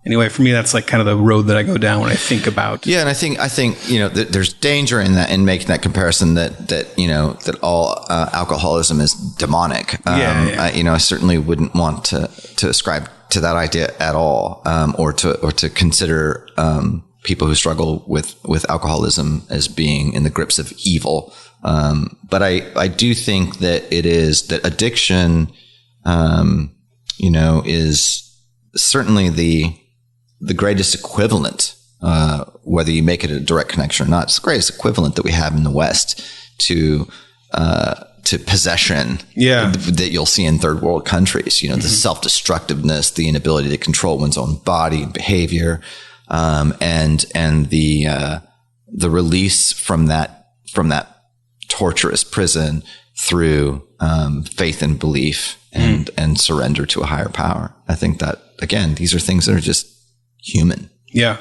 Speaker 3: Anyway, for me, that's like kind of the road that I go down when I think about.
Speaker 4: Yeah, and I think there's danger in that, in making that comparison that all alcoholism is demonic. I certainly wouldn't want to ascribe to that idea at all, or to consider people who struggle with alcoholism as being in the grips of evil. But I do think that addiction, is certainly the greatest equivalent, whether you make it a direct connection or not. It's the greatest equivalent that we have in the West to possession that you'll see in third world countries. The self-destructiveness, the inability to control one's own body and behavior, and the release from that torturous prison through faith and belief and surrender to a higher power. I think that, again, these are things that are just human. Yeah.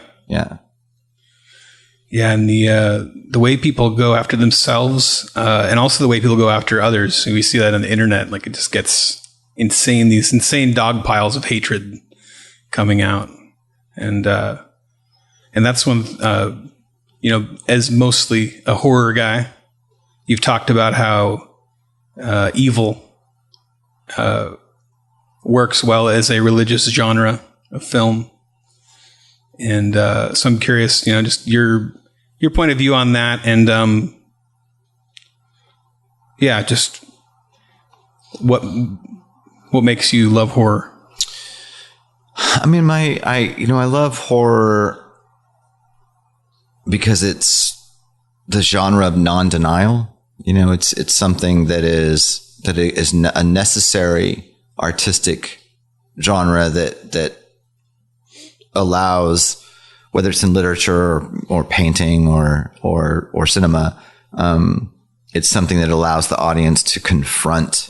Speaker 4: And the way people go after themselves, and also the way people go after others. We see that on the internet. Like, it just gets insane. These insane dog piles of hatred coming out, and that's when as mostly a horror guy, you've talked about how evil works well as a religious genre of film. And so I'm curious, just your point of view on that, and just what makes you love horror? I mean, I love horror because it's the genre of non-denial. It's something that is a necessary artistic genre that allows, whether it's in literature or painting or cinema, it's something that allows the audience to confront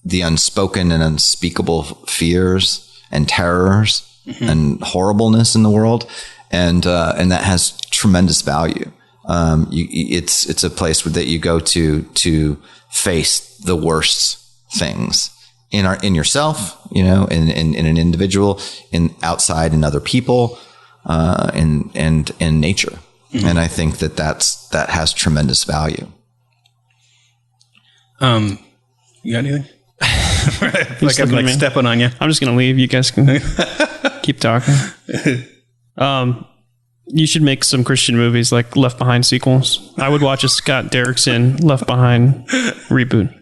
Speaker 4: the unspoken and unspeakable fears and terrors and horribleness in the world, and that has tremendous value. It's a place that you go to face the worst things in yourself, in an individual, outside in other people, and in nature. And I think that has tremendous value.
Speaker 3: You got anything? Like I'm stepping on you.
Speaker 2: I'm just going to leave. You guys can keep talking. You should make some Christian movies like Left Behind sequels. I would watch a Scott Derrickson Left Behind reboot.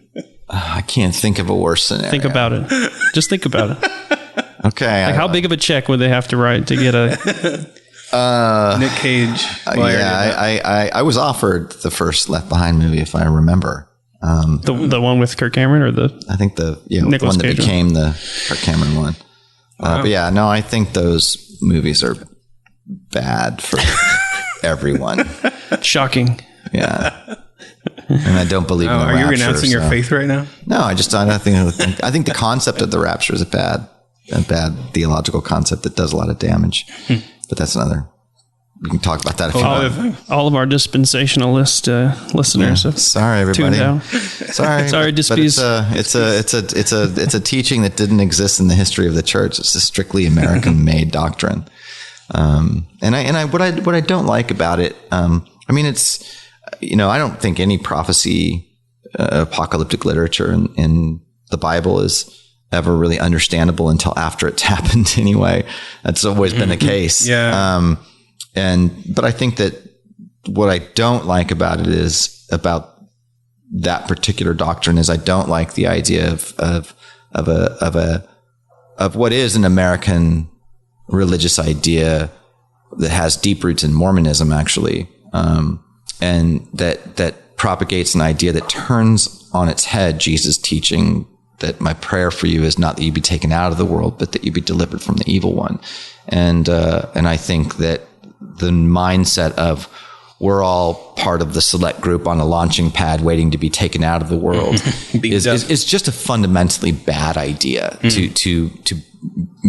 Speaker 4: I can't think of a worse scenario.
Speaker 2: Think about it. Just think about it.
Speaker 4: Okay.
Speaker 2: Like, how big of a check would they have to write to get a
Speaker 3: Nick Cage?
Speaker 4: I was offered the first Left Behind movie, if I remember.
Speaker 2: The one with Kirk Cameron, or
Speaker 4: I think the one that became the Kirk Cameron one. Wow. But I think those movies are bad for everyone.
Speaker 2: Shocking.
Speaker 4: Yeah. And I don't believe in the rapture.
Speaker 3: Are you renouncing your faith right now?
Speaker 4: No, I think the concept of the rapture is a bad theological concept that does a lot of damage. But that's we can talk about that if you want.
Speaker 2: All of our dispensationalist listeners.
Speaker 4: Yeah. Sorry, everybody.
Speaker 2: Sorry, disputes.
Speaker 4: It's a teaching that didn't exist in the history of the church. It's a strictly American-made doctrine. What I don't like about it, it's, I don't think any prophecy, apocalyptic literature in the Bible is ever really understandable until after it's happened anyway. That's always been the case.
Speaker 3: Yeah.
Speaker 4: But I think that what I don't like about it is about that particular doctrine is I don't like the idea of what is an American religious idea that has deep roots in Mormonism, actually. And that propagates an idea that turns on its head Jesus' teaching that my prayer for you is not that you be taken out of the world, but that you be delivered from the evil one. And I think that the mindset of we're all part of the select group on a launching pad waiting to be taken out of the world is just a fundamentally bad idea to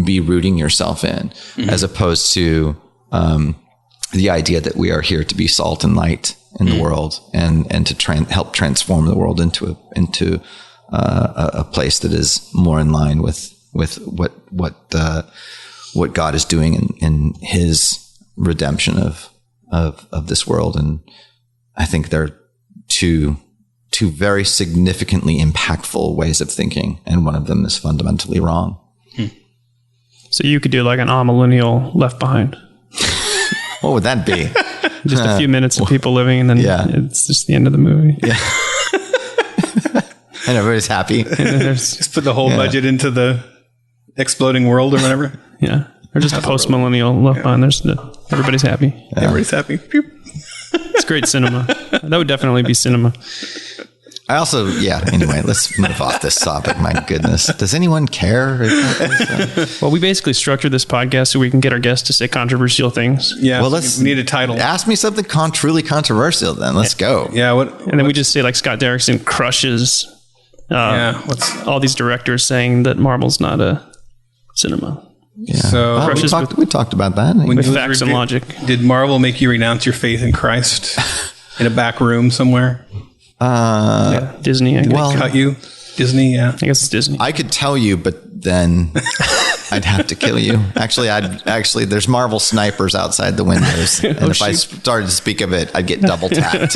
Speaker 4: be rooting yourself in, as opposed to the idea that we are here to be salt and light in the world and to help transform the world into a place that is more in line with what God is doing in his redemption of this world. And I think there are two very significantly impactful ways of thinking, and one of them is fundamentally wrong.
Speaker 2: So you could do like an amillennial Left Behind.
Speaker 4: What would that be?
Speaker 2: Just a few minutes of people living, and then it's just the end of the movie.
Speaker 4: Yeah. And everybody's happy.
Speaker 2: And then there's
Speaker 3: Just put the whole budget into the exploding world or whatever.
Speaker 2: or just a post-millennial Left Behind. Everybody's happy.
Speaker 3: Yeah. Everybody's happy. Pew.
Speaker 2: It's great cinema. That would definitely be cinema.
Speaker 4: I also, anyway, let's move off this topic. My goodness. Does anyone care?
Speaker 2: Well, we basically structure this podcast so we can get our guests to say controversial things.
Speaker 3: Yeah.
Speaker 4: Well,
Speaker 3: we need a title.
Speaker 4: Ask me something truly controversial then. Let's go.
Speaker 3: Yeah.
Speaker 2: And then we just say like Scott Derrickson crushes
Speaker 3: what's
Speaker 2: all these directors saying that Marvel's not a cinema.
Speaker 4: Yeah.
Speaker 3: So
Speaker 4: Well, we talked about that.
Speaker 2: With facts and logic.
Speaker 3: Did Marvel make you renounce your faith in Christ in a back room somewhere?
Speaker 2: Disney, I guess.
Speaker 4: well,
Speaker 3: Cut you? Disney, yeah.
Speaker 2: I guess it's Disney.
Speaker 4: I could tell you, but then I'd have to kill you. Actually, there's Marvel snipers outside the windows, and if I started to speak of it, I'd get double tapped.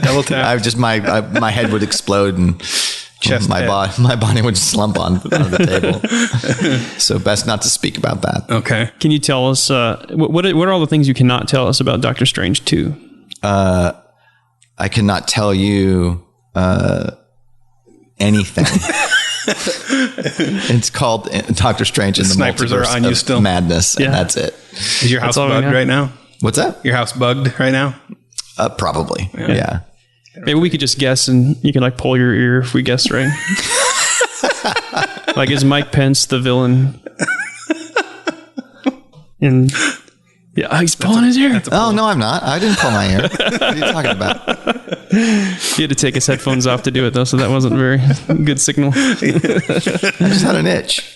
Speaker 3: Double tap.
Speaker 4: My head would explode and my body would slump on the table. So best not to speak about that.
Speaker 3: Okay.
Speaker 2: Can you tell us what are all the things you cannot tell us about Doctor Strange 2?
Speaker 4: I cannot tell you anything. It's called Doctor Strange and the
Speaker 3: snipers are
Speaker 4: Multiverse
Speaker 3: on you
Speaker 4: of
Speaker 3: still.
Speaker 4: Madness,
Speaker 2: Yeah.
Speaker 4: and that's it.
Speaker 3: Is your house
Speaker 2: all we
Speaker 3: bugged
Speaker 2: got.
Speaker 3: right now?
Speaker 4: What's that?
Speaker 3: Your house bugged right now?
Speaker 4: Probably. Yeah.
Speaker 2: Maybe we could just guess and you can like pull your ear if we guess right. Like, is Mike Pence the villain? And he's pulling his ear.
Speaker 4: Oh, no, I'm not. I didn't pull my ear. What are you talking about?
Speaker 2: He had to take his headphones off to do it though, so that wasn't very good signal.
Speaker 4: I just had an itch.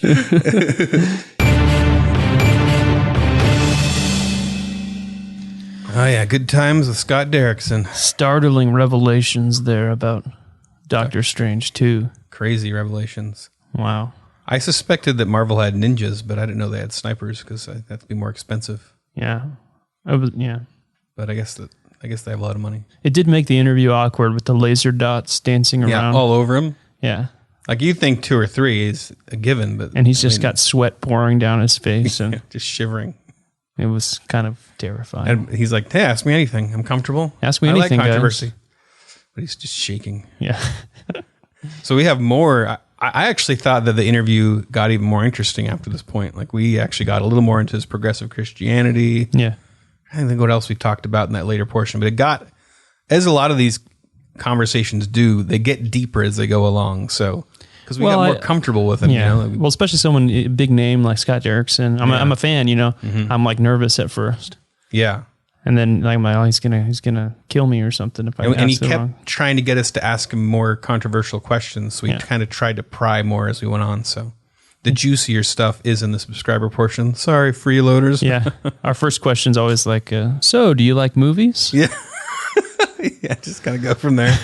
Speaker 3: Oh, yeah. Good times with Scott Derrickson.
Speaker 2: Startling revelations there about Doctor Strange 2.
Speaker 3: Crazy revelations.
Speaker 2: Wow.
Speaker 3: I suspected that Marvel had ninjas, but I didn't know they had snipers because that'd be more expensive.
Speaker 2: Yeah.
Speaker 3: But I guess they have a lot of money.
Speaker 2: It did make the interview awkward with the laser dots dancing around.
Speaker 3: Yeah, all over him.
Speaker 2: Yeah.
Speaker 3: Like you think 2 or 3 is a given, but
Speaker 2: And he's just got sweat pouring down his face, and
Speaker 3: just shivering.
Speaker 2: it was kind of terrifying.
Speaker 3: And he's like, "Hey, ask me anything. I'm comfortable.
Speaker 2: Ask me
Speaker 3: I
Speaker 2: anything,
Speaker 3: like
Speaker 2: guys."
Speaker 3: controversy." But he's just shaking.
Speaker 2: Yeah.
Speaker 3: So we have more. I actually thought that the interview got even more interesting after this point. Like we actually got a little more into his progressive Christianity.
Speaker 2: Yeah.
Speaker 3: I don't think what else we talked about in that later portion, but it got, as a lot of these conversations do, they get deeper as they go along. So, because we got more comfortable with him,
Speaker 2: Yeah.
Speaker 3: you know?
Speaker 2: Well, especially someone big name like Scott Derrickson. I'm a fan, you know. I'm like nervous at first.
Speaker 3: Yeah.
Speaker 2: And then like he's gonna kill me or something if I
Speaker 3: And he
Speaker 2: ask it
Speaker 3: kept
Speaker 2: wrong.
Speaker 3: trying to get us to ask him more controversial questions. So we kind of tried to pry more as we went on. So the juicier stuff is in the subscriber portion. Sorry, freeloaders.
Speaker 2: Yeah. Our first question's always like, so do you like movies?
Speaker 3: Yeah. Yeah, just kind of go from there.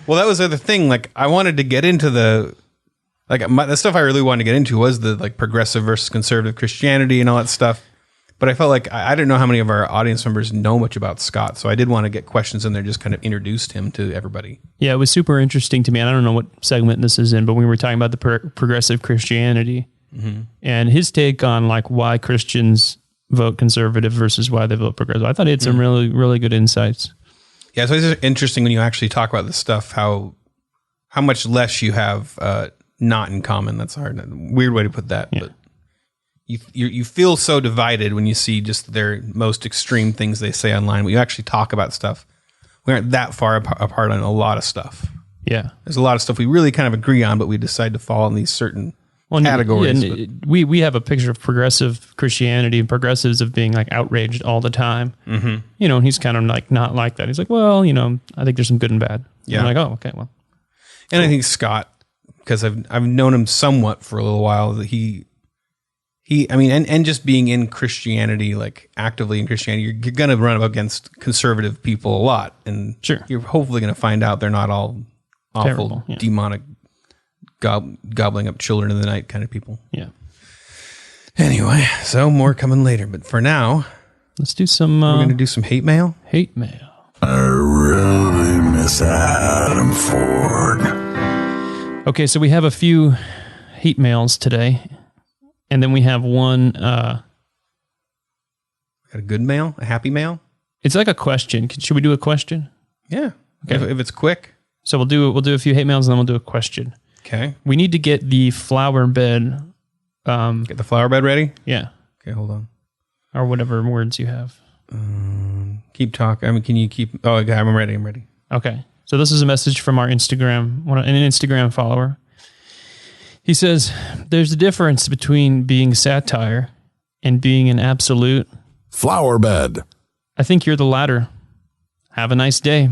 Speaker 3: Well, that was the other thing. Like, I wanted to get into the stuff I really wanted to get into was the like progressive versus conservative Christianity and all that stuff. But I felt like I didn't know how many of our audience members know much about Scott. So I did want to get questions in there, just kind of introduced him to everybody.
Speaker 2: Yeah, it was super interesting to me. And I don't know what segment this is in, but we were talking about the progressive Christianity and his take on like why Christians vote conservative versus why they vote progressive. I thought he had some really, really good insights.
Speaker 3: Yeah, so it's interesting when you actually talk about this stuff, how much less you have not in common. That's hard. Weird way to put that, but you feel so divided when you see just their most extreme things they say online. When you actually talk about stuff, we aren't that far apart on a lot of stuff.
Speaker 2: Yeah.
Speaker 3: There's a lot of stuff we really kind of agree on, but we decide to fall in these certain categories.
Speaker 2: Yeah, and we have a picture of progressive Christianity and progressives of being like outraged all the time. Mm-hmm. You know, and he's kind of like not like that. He's like, well, you know, I think there's some good and bad.
Speaker 3: Yeah.
Speaker 2: I'm like, oh, okay, well.
Speaker 3: And I think Scott, because I've known him somewhat for a little while, that he and just being in Christianity, like actively in Christianity, you're going to run up against conservative people a lot. And
Speaker 2: Sure.
Speaker 3: you're hopefully going to find out they're not all awful,
Speaker 2: Terrible, yeah.
Speaker 3: demonic, gobbling up children in the night kind of people.
Speaker 2: Yeah.
Speaker 3: Anyway, so more coming later. But for now,
Speaker 2: Let's do some
Speaker 3: we're going to do some hate mail.
Speaker 2: hate mail.
Speaker 1: I really miss Adam Ford.
Speaker 2: Okay, so we have a few hate mails today. And then we have one,
Speaker 3: Got a good mail, a happy mail.
Speaker 2: it's like a question. Should we do a question?
Speaker 3: Yeah.
Speaker 2: Okay.
Speaker 3: If it's quick.
Speaker 2: So we'll do a few hate mails and then we'll do a question.
Speaker 3: Okay.
Speaker 2: We need to get the flower bed,
Speaker 3: Get the flower bed ready.
Speaker 2: yeah,
Speaker 3: Okay, hold on.
Speaker 2: or whatever words you have.
Speaker 3: Keep talking. I mean, can you keep? Oh, okay, I'm ready.
Speaker 2: Okay. So this is a message from our Instagram, an Instagram follower. He says, there's a difference between being satire and being an absolute.
Speaker 1: Flower bed.
Speaker 2: I think you're the latter. Have a nice day.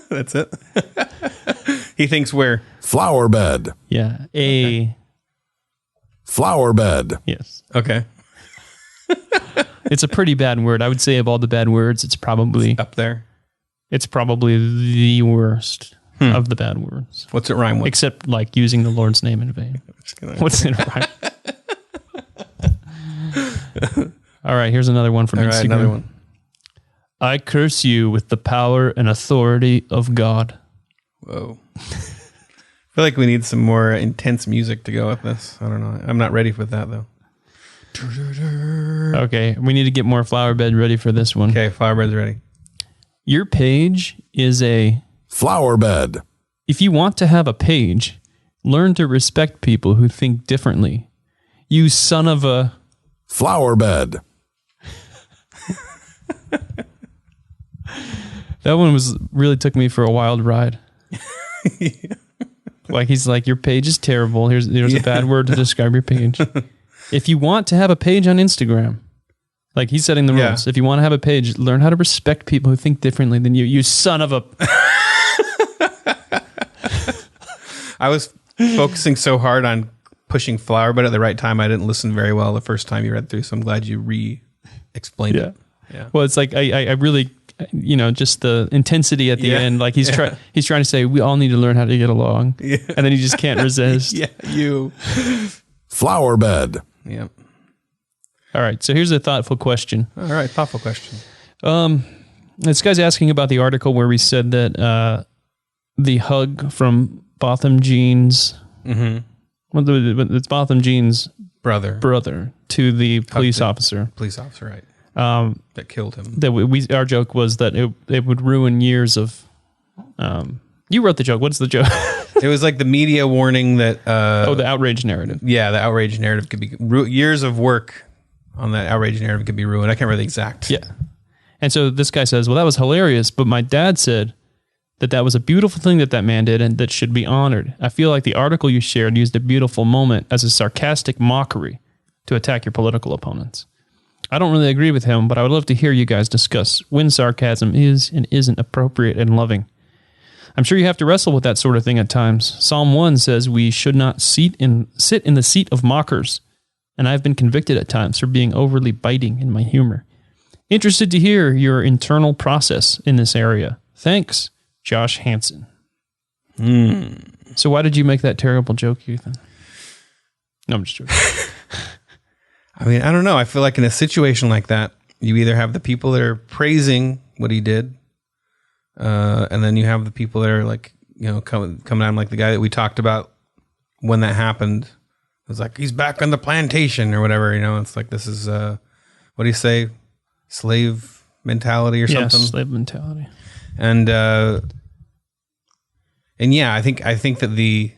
Speaker 3: That's it. He thinks we're
Speaker 1: Flower bed.
Speaker 2: Yeah.
Speaker 1: Flower bed.
Speaker 2: Yes.
Speaker 3: okay
Speaker 2: It's a pretty bad word. I would say of all the bad words, it's probably
Speaker 3: up there.
Speaker 2: the worst of the bad words.
Speaker 3: What's it rhyme with?
Speaker 2: Except like using the Lord's name in vain.
Speaker 3: Just gonna-
Speaker 2: What's it right? All right, here's another one from
Speaker 3: All
Speaker 2: Instagram.
Speaker 3: right, another one.
Speaker 2: I curse you with the power and authority of God.
Speaker 3: Whoa. I feel like we need some more intense music to go with this. I don't know. I'm not ready for that though.
Speaker 2: Okay, we need to get more flower bed ready for this one.
Speaker 3: Okay, flower bed's ready.
Speaker 2: Your page is a...
Speaker 1: Flower bed.
Speaker 2: If you want to have a page, learn to respect people who think differently. You son of a...
Speaker 1: Flower bed.
Speaker 2: That one was really took me for a wild ride. Like he's like, your page is terrible. Here's a bad word to describe your page. If you want to have a page on Instagram, like he's setting the rules.
Speaker 3: Yeah.
Speaker 2: If you want to have a page, learn how to respect people who think differently than you. You son of a...
Speaker 3: I was focusing so hard on pushing flower bed at the right time. I didn't listen very well the first time you read through, so I'm glad you re-explained it. Yeah.
Speaker 2: Well, it's like I really, just the intensity at the
Speaker 3: Yeah.
Speaker 2: end. Like he's trying to say we all need to learn how to get along, and then he just can't resist.
Speaker 3: Yeah, you.
Speaker 1: Flower bed.
Speaker 3: Yeah.
Speaker 2: All right, so here's a thoughtful question.
Speaker 3: All right, thoughtful question.
Speaker 2: This guy's asking about the article where we said that the hug from Botham Jean's, it's Botham Jean's brother to the police officer.
Speaker 3: Police officer, right? That killed him.
Speaker 2: That our joke was that it would ruin years of. You wrote the joke. What's the joke?
Speaker 3: It was like the media warning that.
Speaker 2: The outrage narrative.
Speaker 3: Yeah, the outrage narrative could be years of work on that outrage narrative could be ruined. I can't remember the exact.
Speaker 2: Yeah. And so this guy says, well, that was hilarious, but my dad said that was a beautiful thing that man did and that should be honored. I feel like the article you shared used a beautiful moment as a sarcastic mockery to attack your political opponents. I don't really agree with him, but I would love to hear you guys discuss when sarcasm is and isn't appropriate and loving. I'm sure you have to wrestle with that sort of thing at times. Psalm 1 says we should not sit in the seat of mockers, and I've been convicted at times for being overly biting in my humor. Interested to hear your internal process in this area. Thanks, Josh Hansen. So why did you make that terrible joke, Ethan? No, I'm just joking.
Speaker 3: I mean, I don't know. I feel like in a situation like that, you either have the people that are praising what he did, and then you have the people that are like, coming on, like the guy that we talked about when that happened. It was like, he's back on the plantation or whatever, It's like, this is, what do you say? Slave mentality or something?
Speaker 2: Yes, slave mentality.
Speaker 3: And yeah, I think that the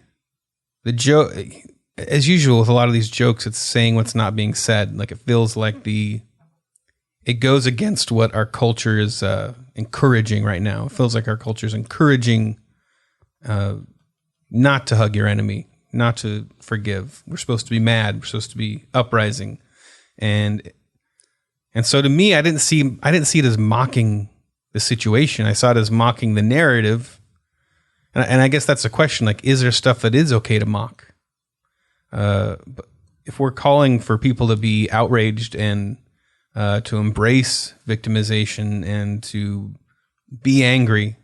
Speaker 3: joke, as usual with a lot of these jokes, it's saying what's not being said. Like it feels like it goes against what our culture is encouraging right now. It feels like our culture is encouraging not to hug your enemy, not to forgive. We're supposed to be mad. We're supposed to be uprising, and so to me, I didn't see it as mocking the situation. I saw it as mocking the narrative, and I guess that's the question. Like, is there stuff that is okay to mock? But if we're calling for people to be outraged and to embrace victimization and to be angry,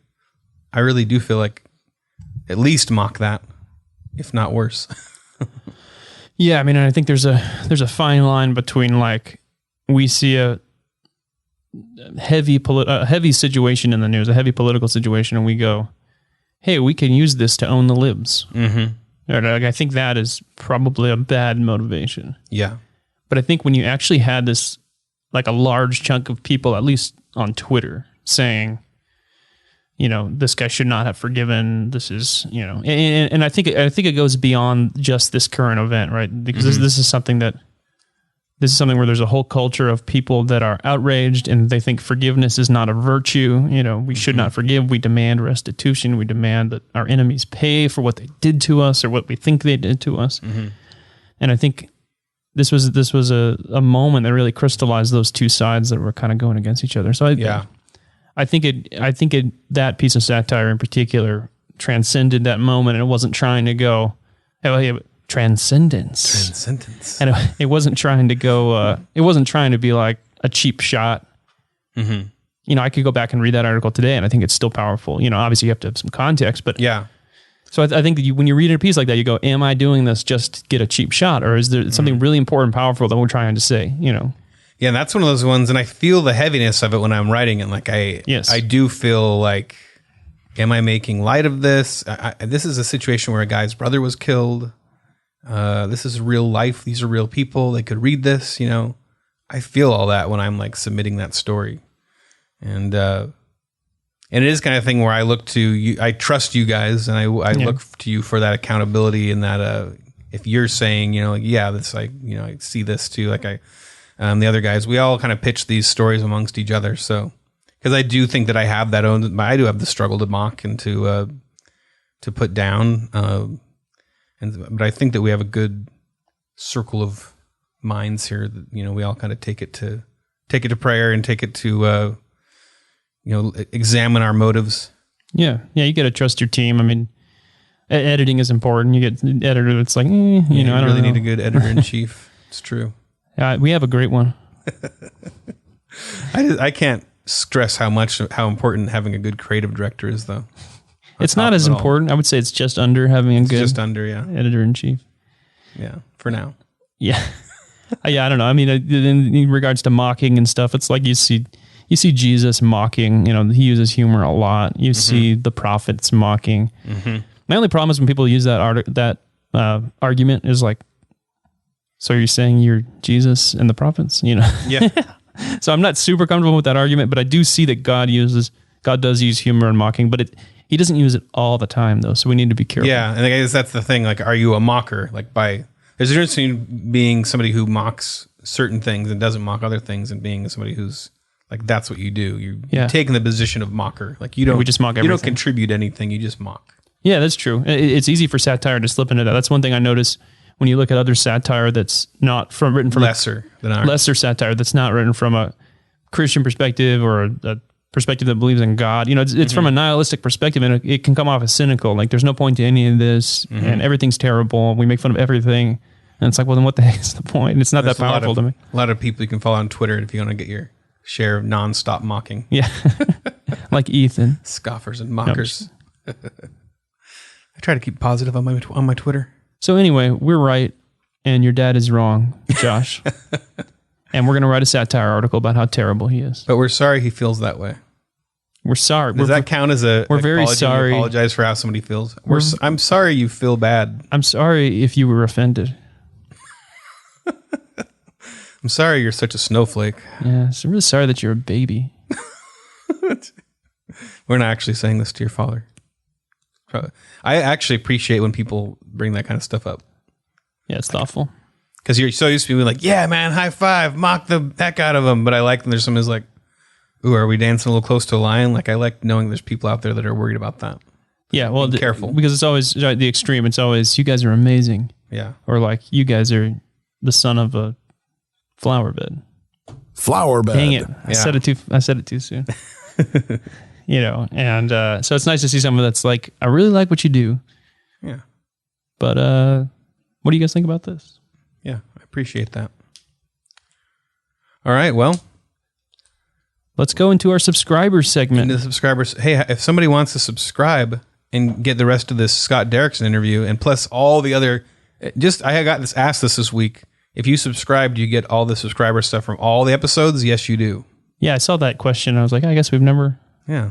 Speaker 3: I really do feel like at least mock that, if not worse.
Speaker 2: Yeah, I mean, I think there's a fine line between like we see a heavy situation in the news, a heavy political situation, and we go, hey, we can use this to own the libs. Mm-hmm. Like, I think that is probably a bad motivation.
Speaker 3: Yeah.
Speaker 2: But I think when you actually had this, like a large chunk of people, at least on Twitter, saying, you know, this guy should not have forgiven. This is, you know, and I think it goes beyond just this current event, right? Because this is something where there's a whole culture of people that are outraged and they think forgiveness is not a virtue. You know, we should not forgive. We demand restitution. We demand that our enemies pay for what they did to us or what we think they did to us. Mm-hmm. And I think this was a moment that really crystallized those two sides that were kind of going against each other. So I think that piece of satire in particular transcended that moment, and it wasn't trying to go, hey, transcendence. And it wasn't trying to go, it wasn't trying to be like a cheap shot. Mm-hmm. You know, I could go back and read that article today and I think it's still powerful. You know, obviously you have to have some context, but
Speaker 3: yeah.
Speaker 2: So I think that when you read a piece like that, you go, am I doing this just to get a cheap shot? Or is there something really important, powerful that we're trying to say, you know?
Speaker 3: Yeah, that's one of those ones. And I feel the heaviness of it when I'm writing it. Like I do feel like, am I making light of this? This is a situation where a guy's brother was killed. This is real life. These are real people. They could read this, you know. I feel all that when I'm like submitting that story. And it is kind of thing where I look to you. I trust you guys, and I look to you for that accountability and that if you're saying, you know, like, yeah, this, like, you know, I see this too. Like the other guys, we all kind of pitch these stories amongst each other. So, because I do think that I have that I do have the struggle to mock and to put down. But I think that we have a good circle of minds here that, you know, we all kind of take it to prayer and take it to, you know, examine our motives. Yeah. Yeah. You got to trust your team. I mean, editing is important. You get an editor that's like, you know, I don't really need a good editor in chief. It's true. We have a great one. I can't stress how important having a good creative director is, though. It's not as important. I would say it's just under having a good editor in chief. Yeah, for now. Yeah. Yeah, I don't know. I mean, in regards to mocking and stuff, it's like you see Jesus mocking, you know, he uses humor a lot. You see the prophets mocking. Mm-hmm. My only problem is when people use that argument is like, so you're saying you're Jesus and the prophets, you know? Yeah. So I'm not super comfortable with that argument, but I do see that God does use humor and mocking, but he doesn't use it all the time though. So we need to be careful. Yeah. And I guess that's the thing. Like, are you a mocker? Like there's a difference between being somebody who mocks certain things and doesn't mock other things and being somebody who's like, that's what you do. You're taking the position of mocker. Like we just mock everything. You don't contribute anything. You just mock. Yeah, that's true. It's easy for satire to slip into that. That's one thing I notice when you look at other satire that's not written from lesser satire that's not written from a Christian perspective or a perspective that believes in God. You know, it's from a nihilistic perspective, and it can come off as cynical. Like, there's no point to any of this, and everything's terrible. We make fun of everything, and it's like, well, then what the heck is the point? And it's not that powerful to me. A lot of people you can follow on Twitter if you want to get your share of nonstop mocking. Yeah, like Ethan, scoffers and mockers. No, I try to keep positive on my Twitter. So anyway, we're right, and your dad is wrong, Josh. And we're going to write a satire article about how terrible he is. But we're sorry he feels that way. We're sorry. Does that count as we're very sorry. You apologize for how somebody feels. I'm sorry you feel bad. I'm sorry if you were offended. I'm sorry you're such a snowflake. Yeah, I'm really sorry that you're a baby. We're not actually saying this to your father. I actually appreciate when people bring that kind of stuff up. Yeah, it's thoughtful. Because you're so used to being like, yeah, man, high five, mock the heck out of them. But I like when there's someone who's like, ooh, are we dancing a little close to a line? Like, I like knowing there's people out there that are worried about that. Yeah, well, careful. Because it's always the extreme. It's always, you guys are amazing. Yeah. Or like, you guys are the son of a flower bed. Flower bed. Dang it. Yeah. I said it too soon. You know, and so it's nice to see someone that's like, I really like what you do. Yeah. But what do you guys think about this? Yeah, I appreciate that. All right, well,
Speaker 2: let's go into our subscribers segment.
Speaker 3: into the subscribers. Hey, if somebody wants to subscribe and get the rest of this Scott Derrickson interview and plus all the other, I got asked this week. If you subscribe, do you get all the subscriber stuff from all the episodes? Yes, you do.
Speaker 2: Yeah, I saw that question. I was like, I guess we've never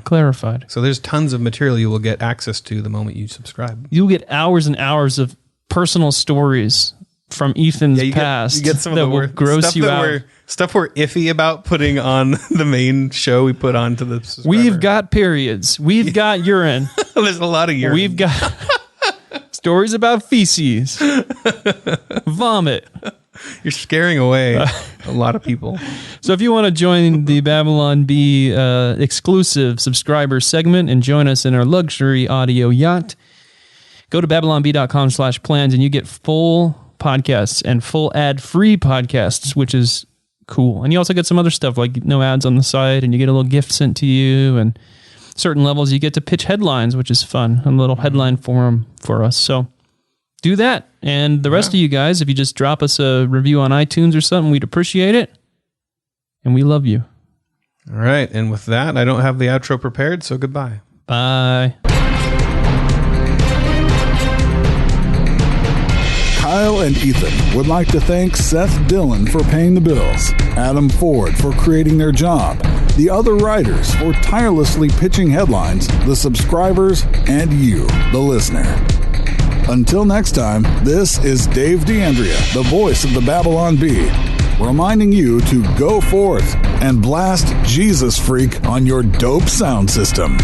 Speaker 2: clarified.
Speaker 3: So there's tons of material you will get access to the moment you subscribe.
Speaker 2: You'll get hours and hours of personal stories from Ethan's past.
Speaker 3: You get some
Speaker 2: that
Speaker 3: of the
Speaker 2: will gross you out.
Speaker 3: Stuff we're iffy about putting on the main show we put on to the subscriber.
Speaker 2: We've got periods. We've got urine.
Speaker 3: There's a lot of urine.
Speaker 2: We've got stories about feces. Vomit.
Speaker 3: You're scaring away a lot of people.
Speaker 2: So if you want to join the Babylon Bee exclusive subscriber segment and join us in our luxury audio yacht, go to babylonbee.com/plans and you get full podcasts and full ad-free podcasts, which is cool. And you also get some other stuff like no ads on the site, and you get a little gift sent to you, and certain levels you get to pitch headlines, which is fun, a little headline forum for us. So do that. And the rest of you guys, if you just drop us a review on iTunes or something, we'd appreciate it. And we love you.
Speaker 3: All right. And with that, I don't have the outro prepared, so goodbye.
Speaker 2: Bye.
Speaker 1: Kyle and Ethan would like to thank Seth Dillon for paying the bills, Adam Ford for creating their job, the other writers for tirelessly pitching headlines, the subscribers, and you, the listener. Until next time, this is Dave D'Andrea, the voice of the Babylon Bee, reminding you to go forth and blast Jesus Freak on your dope sound system.